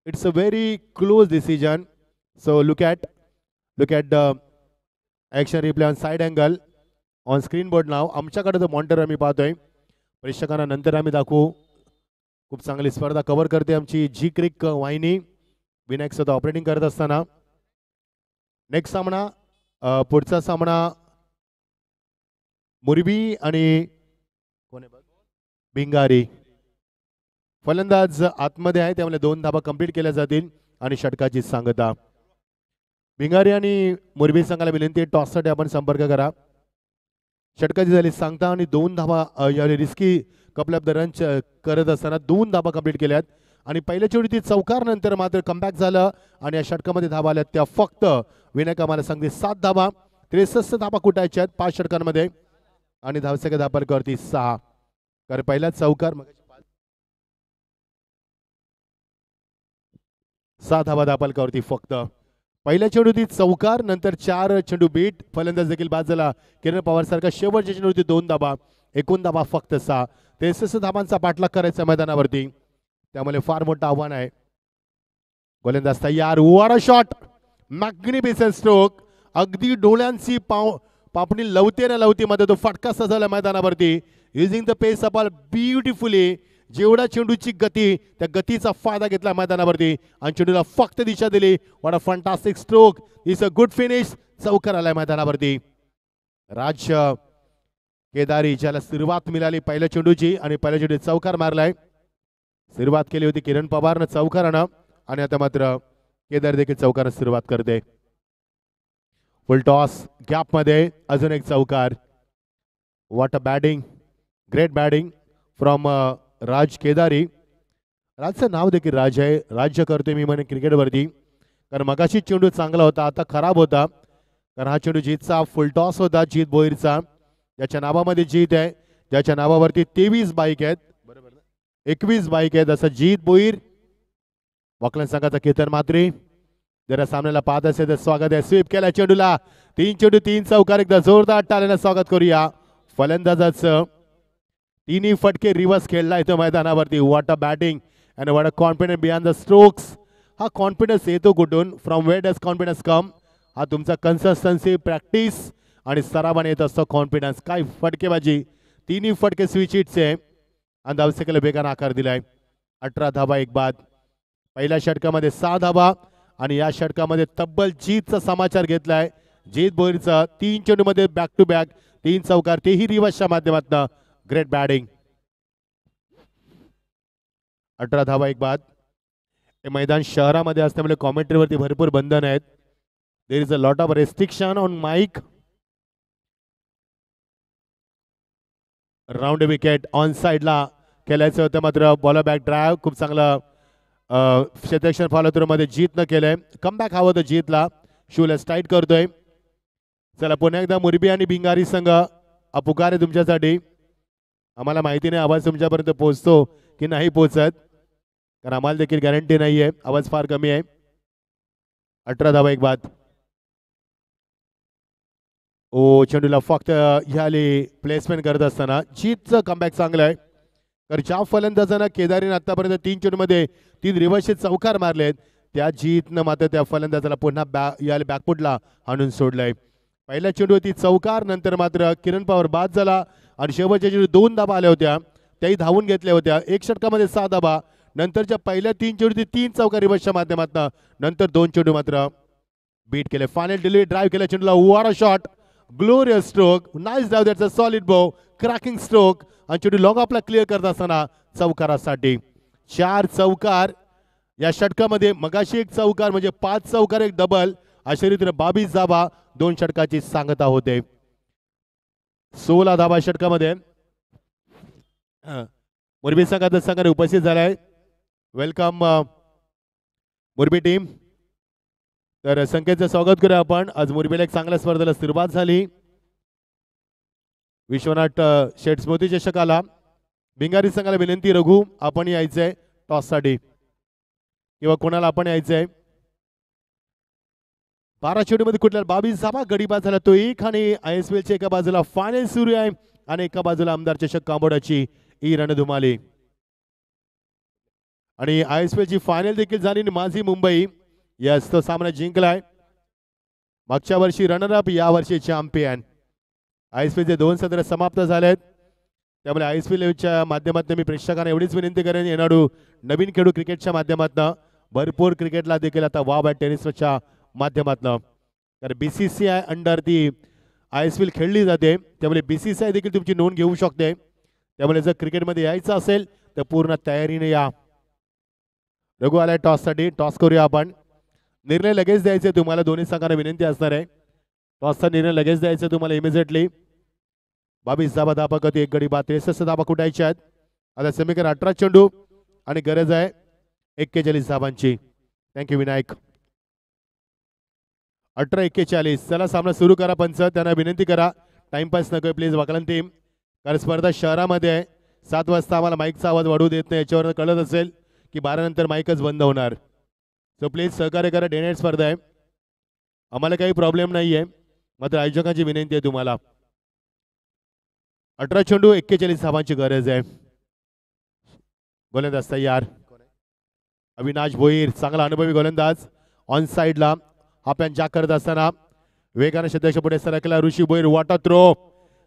It's a very close decision. So look at the action replay on side angle on screen board नाव. आमच्याकडे तो मॉनिटर आम्ही पाहतोय. प्रेक्षकांना नंतर आम्ही दाखवू. खूप चांगली स्पर्धा कव्हर करते आमची जी क्रिक वाहिनी विनायक स्वतः ऑपरेटिंग करत असताना. नेक्स्ट सामना, पुढचा सामना मुरबी आणि भिंगारी. फलंदाज आतमध्ये आहे त्यामुळे 2 धाबा कंप्लीट केल्या जातील आणि षटकाची सांगता. भिंगारी आणि मुरबी संघाला विनंती आहे टॉससाठी आपण संपर्क करा. षटकाची झाली सांगता आणि 2 धाबा यावेळी risky couple of the run करत असताना 2 धाबा कंप्लीट केल्यात आणि पहिल्या चोरीतील चौकार नंतर मात्र कमबॅक झालं आणि या षटकामध्ये धाबा आल्यात त्या फक्त विनायक आम्हाला सांगते 7 धाबा. 63 धाबा कुटायच्या आहेत 5 षटकांमध्ये आणि धावसंख्या धापावरती 6. कारण पहिला चौकार 6 धाबा धापालकावरती फक्त. पहिल्या चेंडूतील चौकार नंतर 4 चेंडू बीट. फलंदाज देखील बाद झाला किरण पवार सारखा. शेवटच्या चेंडूवरती 2 धाबा, एकूण धाबा फक्त 6. 63 धाबांचा पाठलाग करायचा मैदानावरती त्यामुळे फार मोठं आव्हान आहे. गोलंदाज तयार. What a shot, magnificent stroke. अगदी डोळ्यांची पापणी लवते ना लवती मध्ये तो फटका सजवला मैदानावरती. युझिंग द पेस अपॉल ब्युटिफुली. जेवढा चेंडूची गती त्या गतीचा फायदा घेतला मैदानावरती आणि चेंडूला फक्त दिशा दिली. What a fantastic stroke, is a good finish. चौकार आलाय मैदानावरती. राज केदारी ज्याला सुरुवात मिळाली पहिल्या चेंडूची आणि पहिल्या चेंडूत चौकार मारलाय. सुरुवात केली होती किरण पवारनं चौकारानं आणि आता मात्र केदार देखील चौकारानं सुरुवात करते. फुल टॉस गॅप मध्ये अजून एक चौकार. What a batting, great batting from Raj Kedari. राजचं नाव देखील राज आहे. राज्य करतोय मी म्हणे क्रिकेटवरती. कारण मगाशी चेंडू चांगला होता आता खराब होता. कारण हा चेंडू जीतचा फुल टॉस होता जीत भोईरचा. ज्याच्या नावामध्ये जीत आहे, ज्याच्या नावावरती 23 बाईक आहेत, बरोबर ना, 21 बाईक आहेत असं जीत भोईर. वॉकलँड संघाचा केतन मात्रे जरा सामन्याला पाहत असेल तर स्वागत आहे. स्वीप केला चेंडूला. 3 चेंडू 3 चौकार. एकदा जोरदार टाळ्यानं स्वागत करूया फलंदाजाचं. 3 फटके रिव्हर्स खेळला इथं मैदानावरती. What a batting and what a confidence behind the strokes. हा कॉन्फिडन्स येतो कुठून, फ्रॉम वेअर डज कॉन्फिडन्स कम. हा तुमचा कन्सिस्टन्सी, प्रॅक्टिस आणि सरावाने येत असतो कॉन्फिडन्स. काय फटकेबाजी, 3 फटके स्विच हिटचे आणि धावसंख्येला वेगाने आकार दिलाय. 18 धाबा एक बाद. पहिल्या षटकामध्ये 6 धाबा आणि या षटकामध्ये तब्बल जीतचा समाचार घेतलाय. जीत भोईरचा 3 चेंडूमध्ये बॅक टू बॅक 3 चौकार, तेही रिव्हर्सच्या माध्यमातून. Great batting. 18 धाबा एक बाद. हे मैदान शहरामध्ये असल्यामुळे कॉमेंट्रीवरती भरपूर बंधन आहेत. There is a lot of restriction on mic. Round wicket on साइडला खेळायचं होतं मात्र बॉलर बॅक ड्राईव्ह खूप चांगलं क्षेत्ररक्षण फॉलोथ्रूमध्ये जीतनं केलंय. कमबॅक हवं होतं जीतला. शूलेस टाईट करतोय. चला पुन्हा एकदा मुरबी आणि भिंगारी संघ पुकार आहे तुमच्यासाठी. आम्हाला माहिती नाही आवाज तुमच्यापर्यंत पोहोचतो की नाही पोहोचत, कारण आम्हाला देखील गॅरंटी नाही आहे. आवाज फार कमी आहे. 18 धाबा एक बाद. ओ चेंडूला फक्त ह्याली प्लेसमेंट करत असताना जीतचं कमबॅक चांगलं आहे. तर ज्या फलंदाजांना केदारीने आतापर्यंत 3 चेंडूमध्ये 3 रिव्हर्सचे चौकार मारलेत त्या जीतनं मात्र त्या फलंदाजाला पुन्हा याला बॅकफुटला आणून सोडलंय. पहिल्या चेंडूवरती चौकार नंतर मात्र किरण पवार बाद झाला आणि शेवटच्या चेंडू 2 धाबा आल्या होत्या त्याही धावून घेतल्या होत्या. एक षटकामध्ये 6 धाबा. नंतरच्या पहिल्या 3 चेंडूवरती 3 चौकार रिव्हर्सच्या माध्यमातून. नंतर 2 चेंडू मात्र बीट केले. फायनल डिलिव्हरी ड्राईव्ह केल्या चेंडूला. What a shot, glorious stroke, nice drive, that's a solid ball, cracking stroke आणि चेंडू लॉंग ऑफला क्लिअर करत असताना चौकारासाठी 4 चौकार या षटकामध्ये. मगाशी एक चौकार म्हणजे 5 चौकार एक डबल. अशा रीतीने 22 धाबा 2 षटकाची सांगता होते. 16 धाबा षटकामध्ये मुरबी संघाचा संघाने उपस्थित झालाय. Welcome Murbi team. तर संकेतचं स्वागत करूया आपण. आज मुरबीला एक चांगल्या स्पर्धेला सुरुवात झाली. विश्वनाथ शेठ स्मृती चषकाला भिंगारी संघाला विनंती, रघु आपण यायचंय टॉससाठी किंवा कोणाला आपण यायचंय. 12 चेंडूमध्ये कुठल्या 22 धाबा गडीबाद झाला तो एक आणि ISPLच्या एका बाजूला फायनल सुरू आहे आणि एका बाजूला आमदार चषक कांबोडाची ही रणधुमाली. आणि ISPLची फायनल देखील झाली. माझी मुंबई यस तो सामना जिंकलाय. मागच्या वर्षी रनर अप, या वर्षी चॅम्पियन. ISPLचे 2 सत्र समाप्त झालेत. त्यामुळे ISPLच्या माध्यमातून मी प्रेक्षकांना एवढीच विनंती करेन, येणारू नवीन खेळाडू क्रिकेटच्या माध्यमातून भरपूर क्रिकेटला देखील आता वाव आहे टेनिसच्या माध्यमातून. कारण BCCI अंडर ती ISPL खेळली जाते, त्यामुळे BCCI देखील तुमची नोंद घेऊ शकते. त्यामुळे जर क्रिकेटमध्ये यायचं असेल तर पूर्ण तयारीने या. रघु आलाय टॉससाठी, टॉस करूया आपण. निर्णय लगेच द्यायचे तुम्हाला, दोन्ही संघांना विनंती असणार आहे. टॉसचा निर्णय लगेच द्यायचा तुम्हाला इमिजिएटली. 22 धाबा धाबा कधी एक गडी बाद 63 धाबा कुठायचे आहेत. आता समीकरण 18 चेंडू आणि गरज आहे 41 धाबांची. थँक्यू विनायक. 18-41. चला सामना सुरू करा. पंच त्यांना विनंती करा, टाइमपास नकोय प्लीज वाकलन टीम, कारण स्पर्धा शहरामध्ये आहे. 7 वाजता आम्हाला माईकचा आवाज वाढू देत नाही, याच्यावर कळत असेल की 12 नंतर माईकच बंद होणार. सो प्लीज सहकार्य करा. डे नाईट स्पर्धा आहे, आम्हाला काही प्रॉब्लेम नाही आहे, मात्र आयोजकांची विनंती आहे तुम्हाला. 18 चेंडू 41 धाबांची गरज आहे. गोलंदाज तयार. अविनाश भोईर चांगला अनुभवी गोलंदाज. ऑन साईडला हा पॅन जॅक करत असताना वेगाने क्षेत्ररक्षक पुढे सरकला. ऋषी भोईर वाटा थ्रो,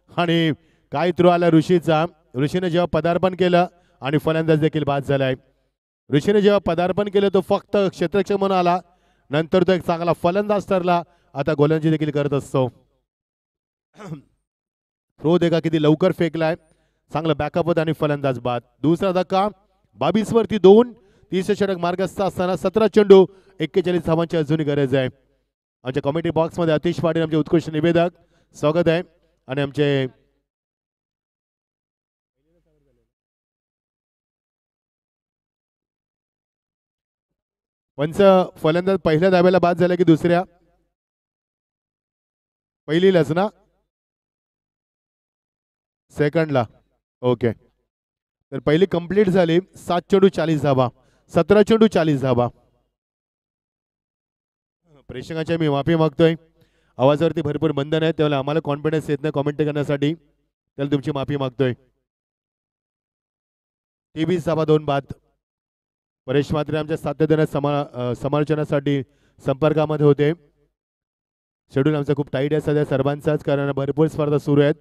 आणि काय थ्रो आला ऋषीचा. ऋषीने जेव्हा पदार्पण केलं आणि फलंदाज देखील बाद झालाय. ऋषीने जेव्हा पदार्पण केलं तो फक्त क्षेत्ररक्षक म्हणून आला, नंतर तो एक चांगला फलंदाज ठरला. आता गोलंदाजी देखील करत असतो. थ्रो देखा किती लवकर फेकलाय, चांगला बॅकअप होत आणि फलंदाज बाद. दुसरा धक्का. 22 वरती 2. तिसरे षटक मार्गस्थ असताना 17 चेंडू 41 धावांची अजूनही गरज आहे. आमच्या कॉमेंट्री बॉक्समध्ये अतिश पाटील आमचे उत्कृष्ट निवेदक स्वागत आहे. आणि आमचे पंच फलंदाज पहिल्या धाब्याला बाद झाला की दुसऱ्या? पहिलीलाच ना, सेकंडला. ओके, तर पहिली कंप्लीट झाली. 7 चेंडू 40 धाबा, 17 चेंडू 40 धाबा. प्रेक्षकांच्या मी माफी मागतोय, आवाजावरती भरपूर बंधन आहे, त्यामुळे आम्हाला कॉन्फिडन्स येत नाही कॉमेंट करण्यासाठी, त्याला तुमची माफी मागतोय. 23 धाबा 2 बाद. परेश मात्रे आमच्या सातत्याने समालोचनासाठी संपर्कामध्ये होते. शेड्यूल आमचा खूप टाईट आहे सध्या सर्वांचाच, कारण भरपूर स्पर्धा सुरू आहेत.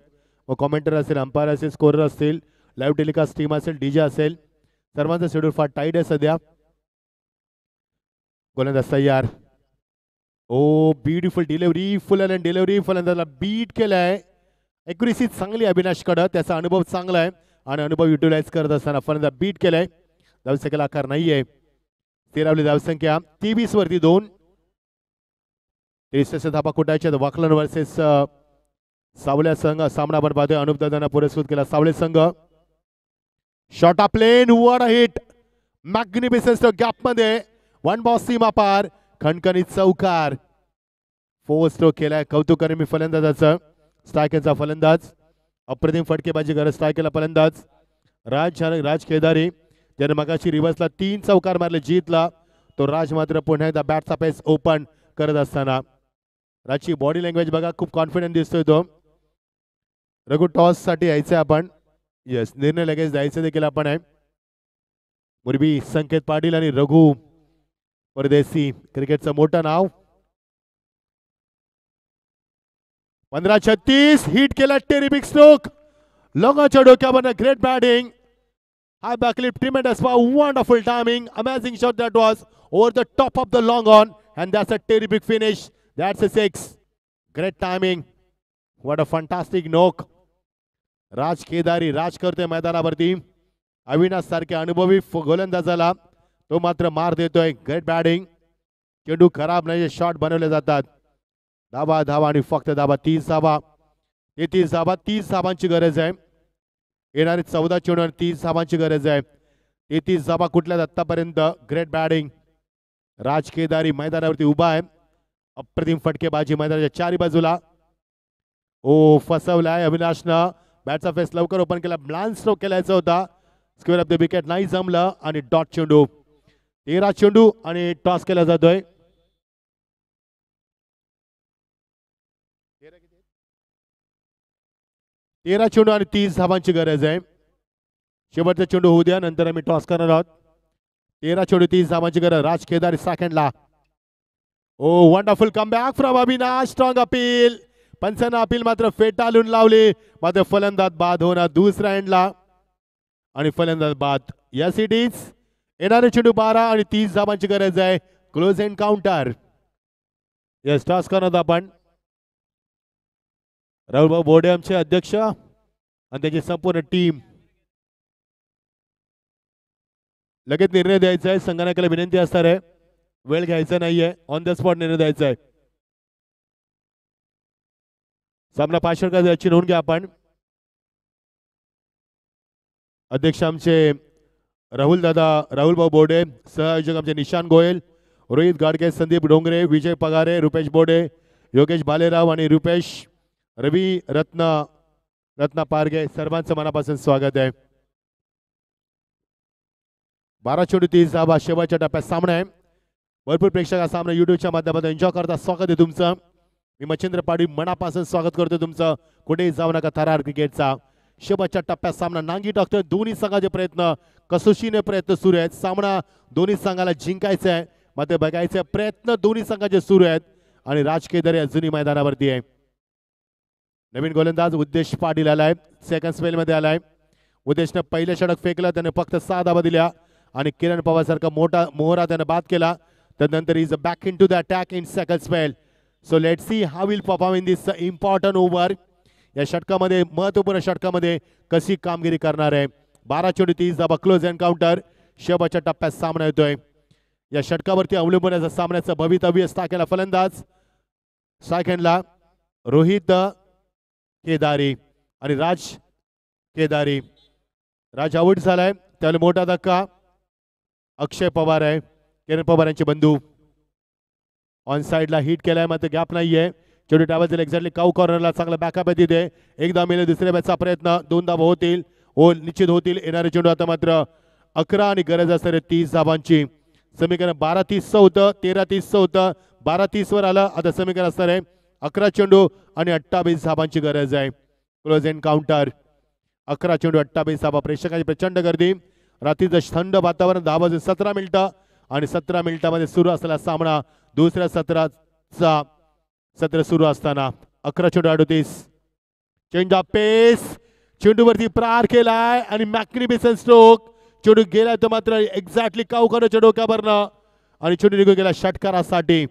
व कॉमेंटर असेल, अंपायर असेल, स्कोरर असतील, लाईव्ह टेलिकास्ट टीम असेल, DJ असेल, सर्वांचा शेड्यूल फार टाईट आहे सध्या. गोलंदाज तयार. Oh beautiful delivery, full and delivery, फलंदाजाला बीट केलाय. ॲक्युरेसी चांगली अविनाश कडं, त्याचा अनुभव चांगला आहे आणि अनुभव युटिलाइज करत असताना फलंदाज बीट केलाय. धावसंख्येला आकार नाहीये. 13वी धावसंख्या. 23 वरती 2. 63 धाबा कुटायच्या. वाकलन वर्सेस सावल्या संघ सामना आपण पाहतोय. अनुप दादांना पुरस्कृत केला सावळे संघ. शॉट प्लेन, वर हिट, मॅग्निफिसंट गॅप मध्ये 1 बॉल सीमा पार, खणखणीत चौकार. 4 स्ट्रोक केलाय. कौतुक करेन मी फलंदाजाचं. स्ट्रायकरचा फलंदाज, अप्रतिम फटकेबाजी करत स्ट्रायकरला फलंदाज राज केदारी, ज्याने मगाशी रिव्हर्सला 3 चौकार मारले, जीतला. तो राज मात्र पुन्हा एकदा बॅटचा पेस ओपन करत असताना. राजची बॉडी लँग्वेज बघा, खूप कॉन्फिडंट दिसतोय तो. रघु टॉस साठी यायचंय आपण. येस, निर्णय लगेच द्यायचं देखील आपण आहे. मुरबी संकेत पाटील आणि रघु परदेसी, क्रिकेटचं मोठं नाव. 15-36 हिट केला. टेरिबिक स्ट्रोक, लोकांच्या डोक्यावर. Great batting, high backlip, tremendous power, wonderful timing, amazing shot that was over the top of the long on, and that's a terrific finish. That's a 6. Great timing. What a fantastic knock. राज केदारी राज करतोय मैदानावरती. अविनाश सारखे अनुभवी गोलंदाजाला तो मात्र मार देतोय. Great batting. चेंडू खराब नाही, शॉट बनवले जातात. धाबा धाबा आणि फक्त धाबा. 30 धाबा, 33 धाबा, 30 धाबांची गरज आहे. येणारे 14 चेंडू आणि 30 धाबांची गरज आहे. 33 धाबा कुठल्याच आतापर्यंत. Great batting. राज केदारी मैदानावरती उभा आहे. अप्रतिम फटकेबाजी मैदानाच्या चारी बाजूला. ओ फसवलाय अविनाशनं. बॅटचा फेस लवकर ओपन केला. ब्लाइंड स्ट्रोक केलायचा होता. स्क्वेअर ऑफ द विकेट नाही जमलं आणि डॉट चेंडू. 13 चेंडू आणि टॉस केला जातोय. 13 चेंडू आणि 30 धाबांची गरज आहे. शेवटचा चेंडू होऊ द्या, नंतर आम्ही टॉस करणार आहोत. 13 चेंडू 30 धाबांची गरज. राज केदारी सेकंडला. Oh wonderful comeback from Avinash. Strong appeal, पंचांना अपील मात्र फेटाळून लावली, मात्र फलंदाज बाद होणार दुसऱ्या एंडला आणि फलंदाज बाद. Yes it is. येणारे चेंडू 12 आणि 30 धावांची गरज आहे. Close encounter. यस टॉस करत आपण. राहुल भाऊ बोर्डे आमचे अध्यक्ष आणि त्याची संपूर्ण टीम. लगेच निर्णय द्यायचा आहे. संगणकाला विनंती असणार आहे, वेळ घ्यायचा नाहीये, ऑन द स्पॉट निर्णय द्यायचा आहे. सामना पाचशेची नोंद घ्या आपण. अध्यक्ष आमचे राहुल भाऊ बोर्डे, सहआयोजक आमचे निशान गोयल, रोहित गाडगे, संदीप डोंगरे, विजय पगारे, रुपेश बोर्डे, योगेश भालेराव आणि रुपेश रवी रत्ना पारगे, सर्वांचं मनापासून स्वागत आहे. 12-30 धावा शेवटच्या टप्प्यात सामना आहे. भरपूर प्रेक्षक हा सामना युट्यूबच्या माध्यमातून एन्जॉय करतात. स्वागत आहे तुमचं. मी मच्छिंद्र पाटील मनापासून स्वागत करतो तुमचं. कुठेही जाऊ नका. थरार क्रिकेटचा शेवटच्या टप्प्यात सामना नांगी टाकतोय. दोन्ही संघाचे प्रयत्न, कसोशीने प्रयत्न सुरू आहेत. सामना दोन्ही संघाला जिंकायचा आहे, मात्र बघायचे प्रयत्न दोन्ही संघाचे सुरू आहेत आणि राजकीय दर अजूनही मैदानावरती आहे. नवीन गोलंदाज उद्देश पाटील आलाय, सेकंड स्पेल मध्ये आलाय. उद्देशने पहिलं षटक फेकलं, त्याने फक्त 6 धावा दिल्या आणि किरण पवार सारखा मोठा मोहरा त्याने बाद केला. त्यानंतर is back in to the attack in second spell. So let see how will perform in this important over. या षटकामध्ये, महत्वपूर्ण षटकामध्ये कशी कामगिरी करणार आहे. 12-30 धावा क्लोज एन्काउंटर. शेवटच्या टप्प्यात सामना येतोय. या षटकावरती अवलंबून असं सामन्याचं भवितव्य. टाकेला फलंदाज सेकंडला रोहित केदारी आणि राज केदारी. राज आउट झालाय, त्याला मोठा धक्का. अक्षय पवार आहे, किरण पवार यांचे बंधू. ऑन साइडला हिट केलाय, मात्र गॅप नाहीये. चेंडू डावातील एक्झॅक्टली काऊ कॉर्नरला चांगला बॅकअप आहे तिथे. एकदा मिळेल दुसऱ्या बॅचचा प्रयत्न, 2 धावा होतील, निश्चित होतील. येणारे चेंडू आता मात्र 11 आणि गरज असणारे 30 धावांची. समीकरण 12-30 होतं, 13-30 होतं, 12-30 वर आलं. आता समीकरण असणार आहे 11 चेंडू आणि 28 धावांची गरज आहे. Close encounter. 11 चेंडू 28 धावा. प्रेक्षकांची प्रचंड गर्दी. रात्रीचं थंड वातावरण. 10 वाजून 17 मिनिटं आणि 17 मिनिटांमध्ये सुरू असलेला सामना. दुसऱ्या सत्राचा सत्र सुरू असताना 11 चेंडू 38. चेंज ऑफ पेस. चेंडूवरती प्रहार केलाय आणि मॅग्निफिसंट स्ट्रोक. चेंडू गेलाय तर मात्र एक्झॅक्टली काऊकरच्या डोक्यावरनं आणि चेंडू निघून गेला षटकारासाठी.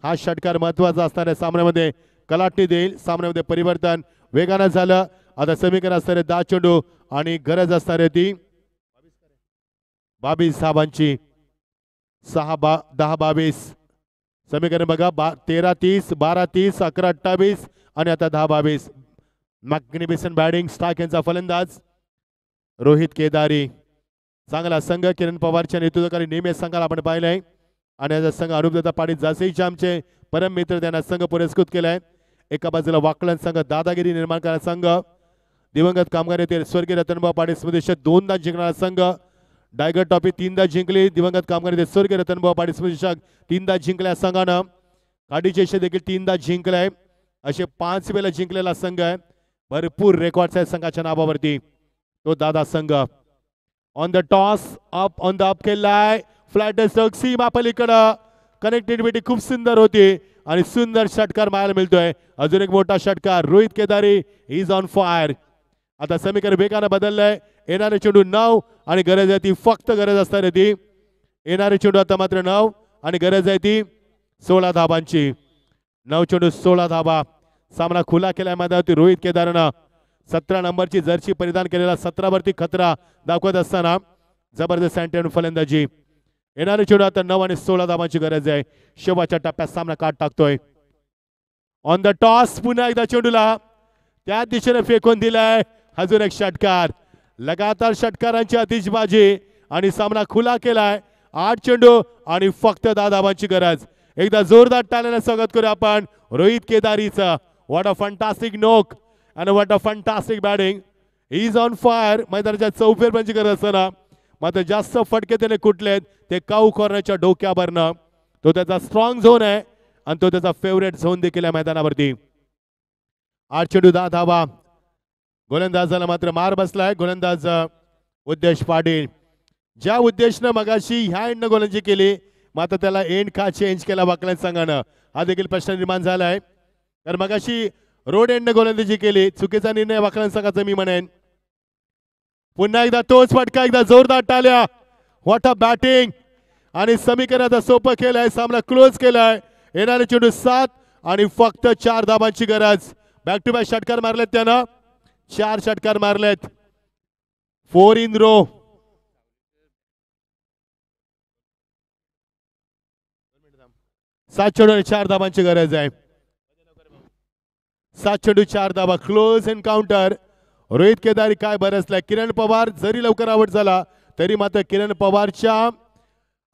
हा षटकार महत्वाचा असणाऱ्या सामन्यामध्ये कलाटणी देईल. सामन्यामध्ये परिवर्तन वेगानं झालं. आता समीकरण असणारे 10 चेंडू आणि गरज असणारे ती 22 धावांची. 10-22 समीकरण बघा. 13-30, 12-30, 11-28 आणि आता 10-22. Magnificent batting. स्टार्क यांचा फलंदाज रोहित केदारी. चांगला संघ किरण पवारच्या नेतृत्वाखाली नेहमी संघाला आपण पाहिलंय आणि याचा संघ अनुपदत्ता पाटील जासईचे आमचे परम मित्र त्यांना संघ पुरस्कृत केलाय. एका बाजूला वाकलन संघ दादागिरी निर्माण करणारा संघ, दिवंगत कामगार नेते स्वर्गीय रतनभाऊ पाटील स्मृतिशक 2दा जिंकणारा संघ, डायगर ट्रॉफी 3दा जिंकली. दिवंगत कामगार नेते स्वर्गीय रतनभाऊ पाटील स्मृतिशक 3दा जिंकल्या संघानं. काडीचे यश देखील 3दा जिंकलाय. असे 5 वेळेला जिंकलेला संघ आहे. भरपूर रेकॉर्ड्स आहेत संघाच्या नावावरती. तो दादा संघ. On the toss up, on the up केलाय. फ्लॅट स्ट्रोक सीमा पलीकडं. कनेक्टिव्हिटी खूप सुंदर होती आणि सुंदर षटकार मायाला मिळतोय. अजून एक मोठा षटकार. Rohit Kedari is on fire. आता समीकरण वेगानं बदललंय. येणारे चेंडू 9 आणि गरज आहे ती फक्त गरज असणार आहे ती. येणारे चेंडू आता मात्र 9 आणि गरज आहे ती 16 धावांची. 9 चेंडू 16 धावा. सामना खुला केलाय मैदानावरती. रोहित केदारनं 17 नंबरची जर्सी परिधान केलेला 17 वरती खतरा दाखवत असताना जबरदस्त सँटेन फलंदाजी. येणारे चेंडू आता 9 आणि 16 धावांची गरज आहे. शेवटच्या टप्प्यात सामना काट टाकतोय. On the toss. पुन्हा एकदा चेंडूला त्या दिशेने फेकून दिलाय. अजून एक षटकार. लगातार षटकारांची आतिषबाजी आणि सामना खुला केलाय. 8 चेंडू आणि फक्त 10 धावांची गरज. एकदा जोरदार टाळ्याने स्वागत करू आपण रोहित केदारीचं. व्हॉट अ फंटास्टिक नोक and what a fantastic batting. He is on fire. मैदानाच्या चौफेरपणची गरज असताना मात्र जास्त फटके त्याने कुठलेत ते काऊ कॉर्नरच्या डोक्यावरनं. तो त्याचा स्ट्रॉंग झोन आहे आणि तो त्याचा फेवरेट झोन देखील आहे मैदानावरती. 8 चेंडू 10 धावा. गोलंदाजाला मात्र मार बसलाय. गोलंदाज उद्देश पाटील. ज्या उद्देशनं मगाशी ह्या एंडनं गोलंदाजी केली मात्र त्याला एंड का चेंज केला वाकलन संघानं, हा देखील प्रश्न निर्माण झालाय. कारण मगाशी रोड एंडने गोलंदाजी केली. चुकीचा निर्णय वाकलन संघाचा मी म्हणेन. पुन्हा एकदा तोच फटका, एकदा जोरदार टाळ्या. What a batting. आणि समीकरण आता सोपं केलंय, सामना क्लोज केलाय. येणारे चेंडू 7 आणि फक्त 4 धाबांची गरज. बॅक टू बॅक षटकार मारलेत त्यानं, 4 षटकार मारलेत. 4 इन रो. 7 चेंडू आणि 4 धाबांची गरज आहे. 7 चेंडू 4 धाबा. Close encounter. रोहित केदारी काय बरसलाय. किरण पवार जरी लवकर आउट झाला तरी मात्र किरण पवारच्या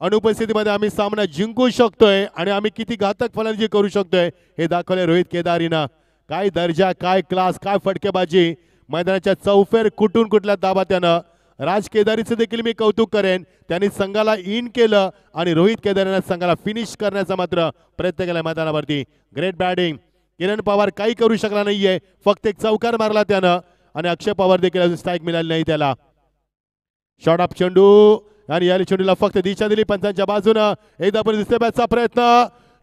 अनुपस्थितीमध्ये आम्ही सामना जिंकू शकतोय आणि आम्ही किती घातक फलंदाजी करू शकतोय हे दाखवले रोहित केदारीनं. काय दर्जा, काय क्लास, काय फटकेबाजी. मैदानाच्या चौफेर कुठून कुठल्या दाबा त्यानं. राज केदारीचं देखील मी कौतुक करेन. त्यांनी संघाला इन केलं आणि रोहित केदारीनं संघाला फिनिश करण्याचा मात्र प्रयत्न केला मैदानावरती. Great batting. किरण पवार काही करू शकला नाहीये, फक्त एक चौकार मारला त्यानं आणि अक्षय पवार देखील अजून स्ट्राईक मिळाली नाही त्याला. शॉर्ट ऑफ चेंडू आणि या चेंडूला फक्त दिशा दिली पंचांच्या बाजूनं. एकदा पण दुसऱ्या बॅटचा प्रयत्न.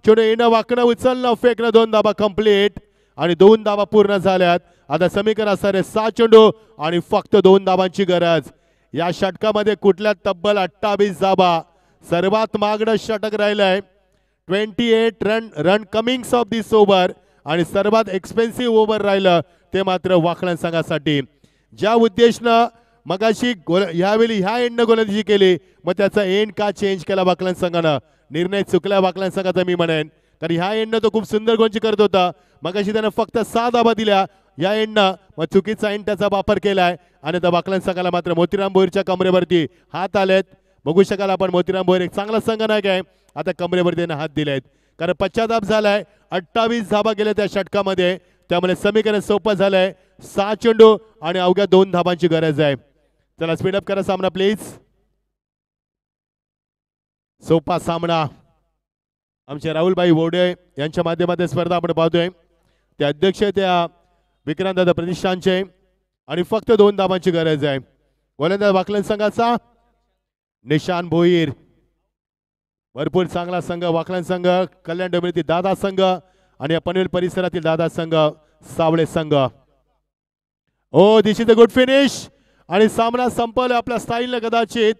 चेंडू येणं, वाकणं, उचलणं, फेकणं. 2 धाबा कंप्लीट आणि 2 धाबा पूर्ण झाल्यात. आता समीकरण असणारे 7 चेंडू आणि फक्त 2 धाबांची गरज. या षटकामध्ये कुठल्या तब्बल 28 धाबा. सर्वात मागणं षटक राहिलंय. 28 run comings off this over आणि सर्वात एक्सपेन्सिव्ह ओव्हर राहिलं ते मात्र वाकलन संघासाठी. ज्या उद्देशनं मगाशी ह्यावेळी ह्या एंडनं गोलंदाजी केली, मग त्याचा एंड का चेंज केला वाकलन संघानं. निर्णय चुकला वाकलन संघाचा मी म्हणेन. कारण ह्या एंडनं तो खूप सुंदर गोंची करत होता. मगाशी त्यानं फक्त 6 धाबा दिल्या या एंडनं, मग चुकीचा एंड त्याचा वापर केलाय आणि त्या वाकलन संघाला मात्र मोतीराम भोईरच्या कमरेवरती हात आलेत. बघू शकाल आपण मोतीराम भोईर एक चांगला संघनायक आहे. आता कमरेवरती त्यानं हात दिलेत कारण पश्चाताप झालाय. 28 धाबा गेल्या त्या षटकामध्ये, त्यामुळे समीकरण सोपं झालंय. 6 चेंडू आणि अवघ्या 2 धाबांची गरज आहे. चला स्पीडअप करा सामना प्लीज. सोपा सामना आमचे राहुलभाई बोडे यांच्या माध्यमातून स्पर्धा आपण पाहतोय. ते अध्यक्ष त्या विक्रांतदादा प्रतिष्ठानचे आणि फक्त 2 धाबांची गरज आहे. गोलंदाज वाकलन संघाचा निशान भोईर. भरपूर चांगला संघ वाकलन संघ, कल्याण डोंबिवलीतील दादा संघ आणि या पनवेल परिसरातील दादा संघ, सावळे संघ. ओ दिस इज अ गुड फिनिश आणि सामना संपला आपल्या स्टाईलने. कदाचित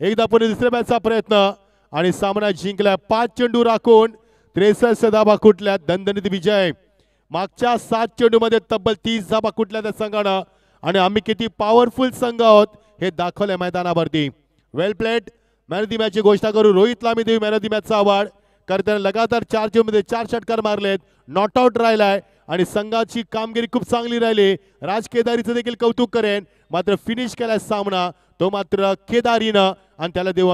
एकदा पुढे दुसऱ्या बॅटचा प्रयत्न आणि सामना जिंकला. 5 चेंडू राखून 63 धाबा कुठल्या. दणदणीत विजय. मागच्या 7 चेंडूमध्ये तब्बल 30 धाबा कुठल्या त्या संघानं आणि आम्ही किती पॉवरफुल संघ आहोत हे दाखवलंय मैदानावरती. वेल प्लेड. मॅन ऑफ द मॅचची घोषणा करू. रोहितला आम्ही देऊ मॅन ऑफ द मॅचचा अवॉर्ड. कारण लगातार 4 चेंडूमध्ये 4 षटकार मारलेत. नॉट आउट राहिलाय आणि संघाची कामगिरी खूप चांगली राहिली. राज केदारीचं देखील कौतुक करेन. मात्र फिनिश केलाय सामना तो मात्र केदारीनं आणि त्याला देऊ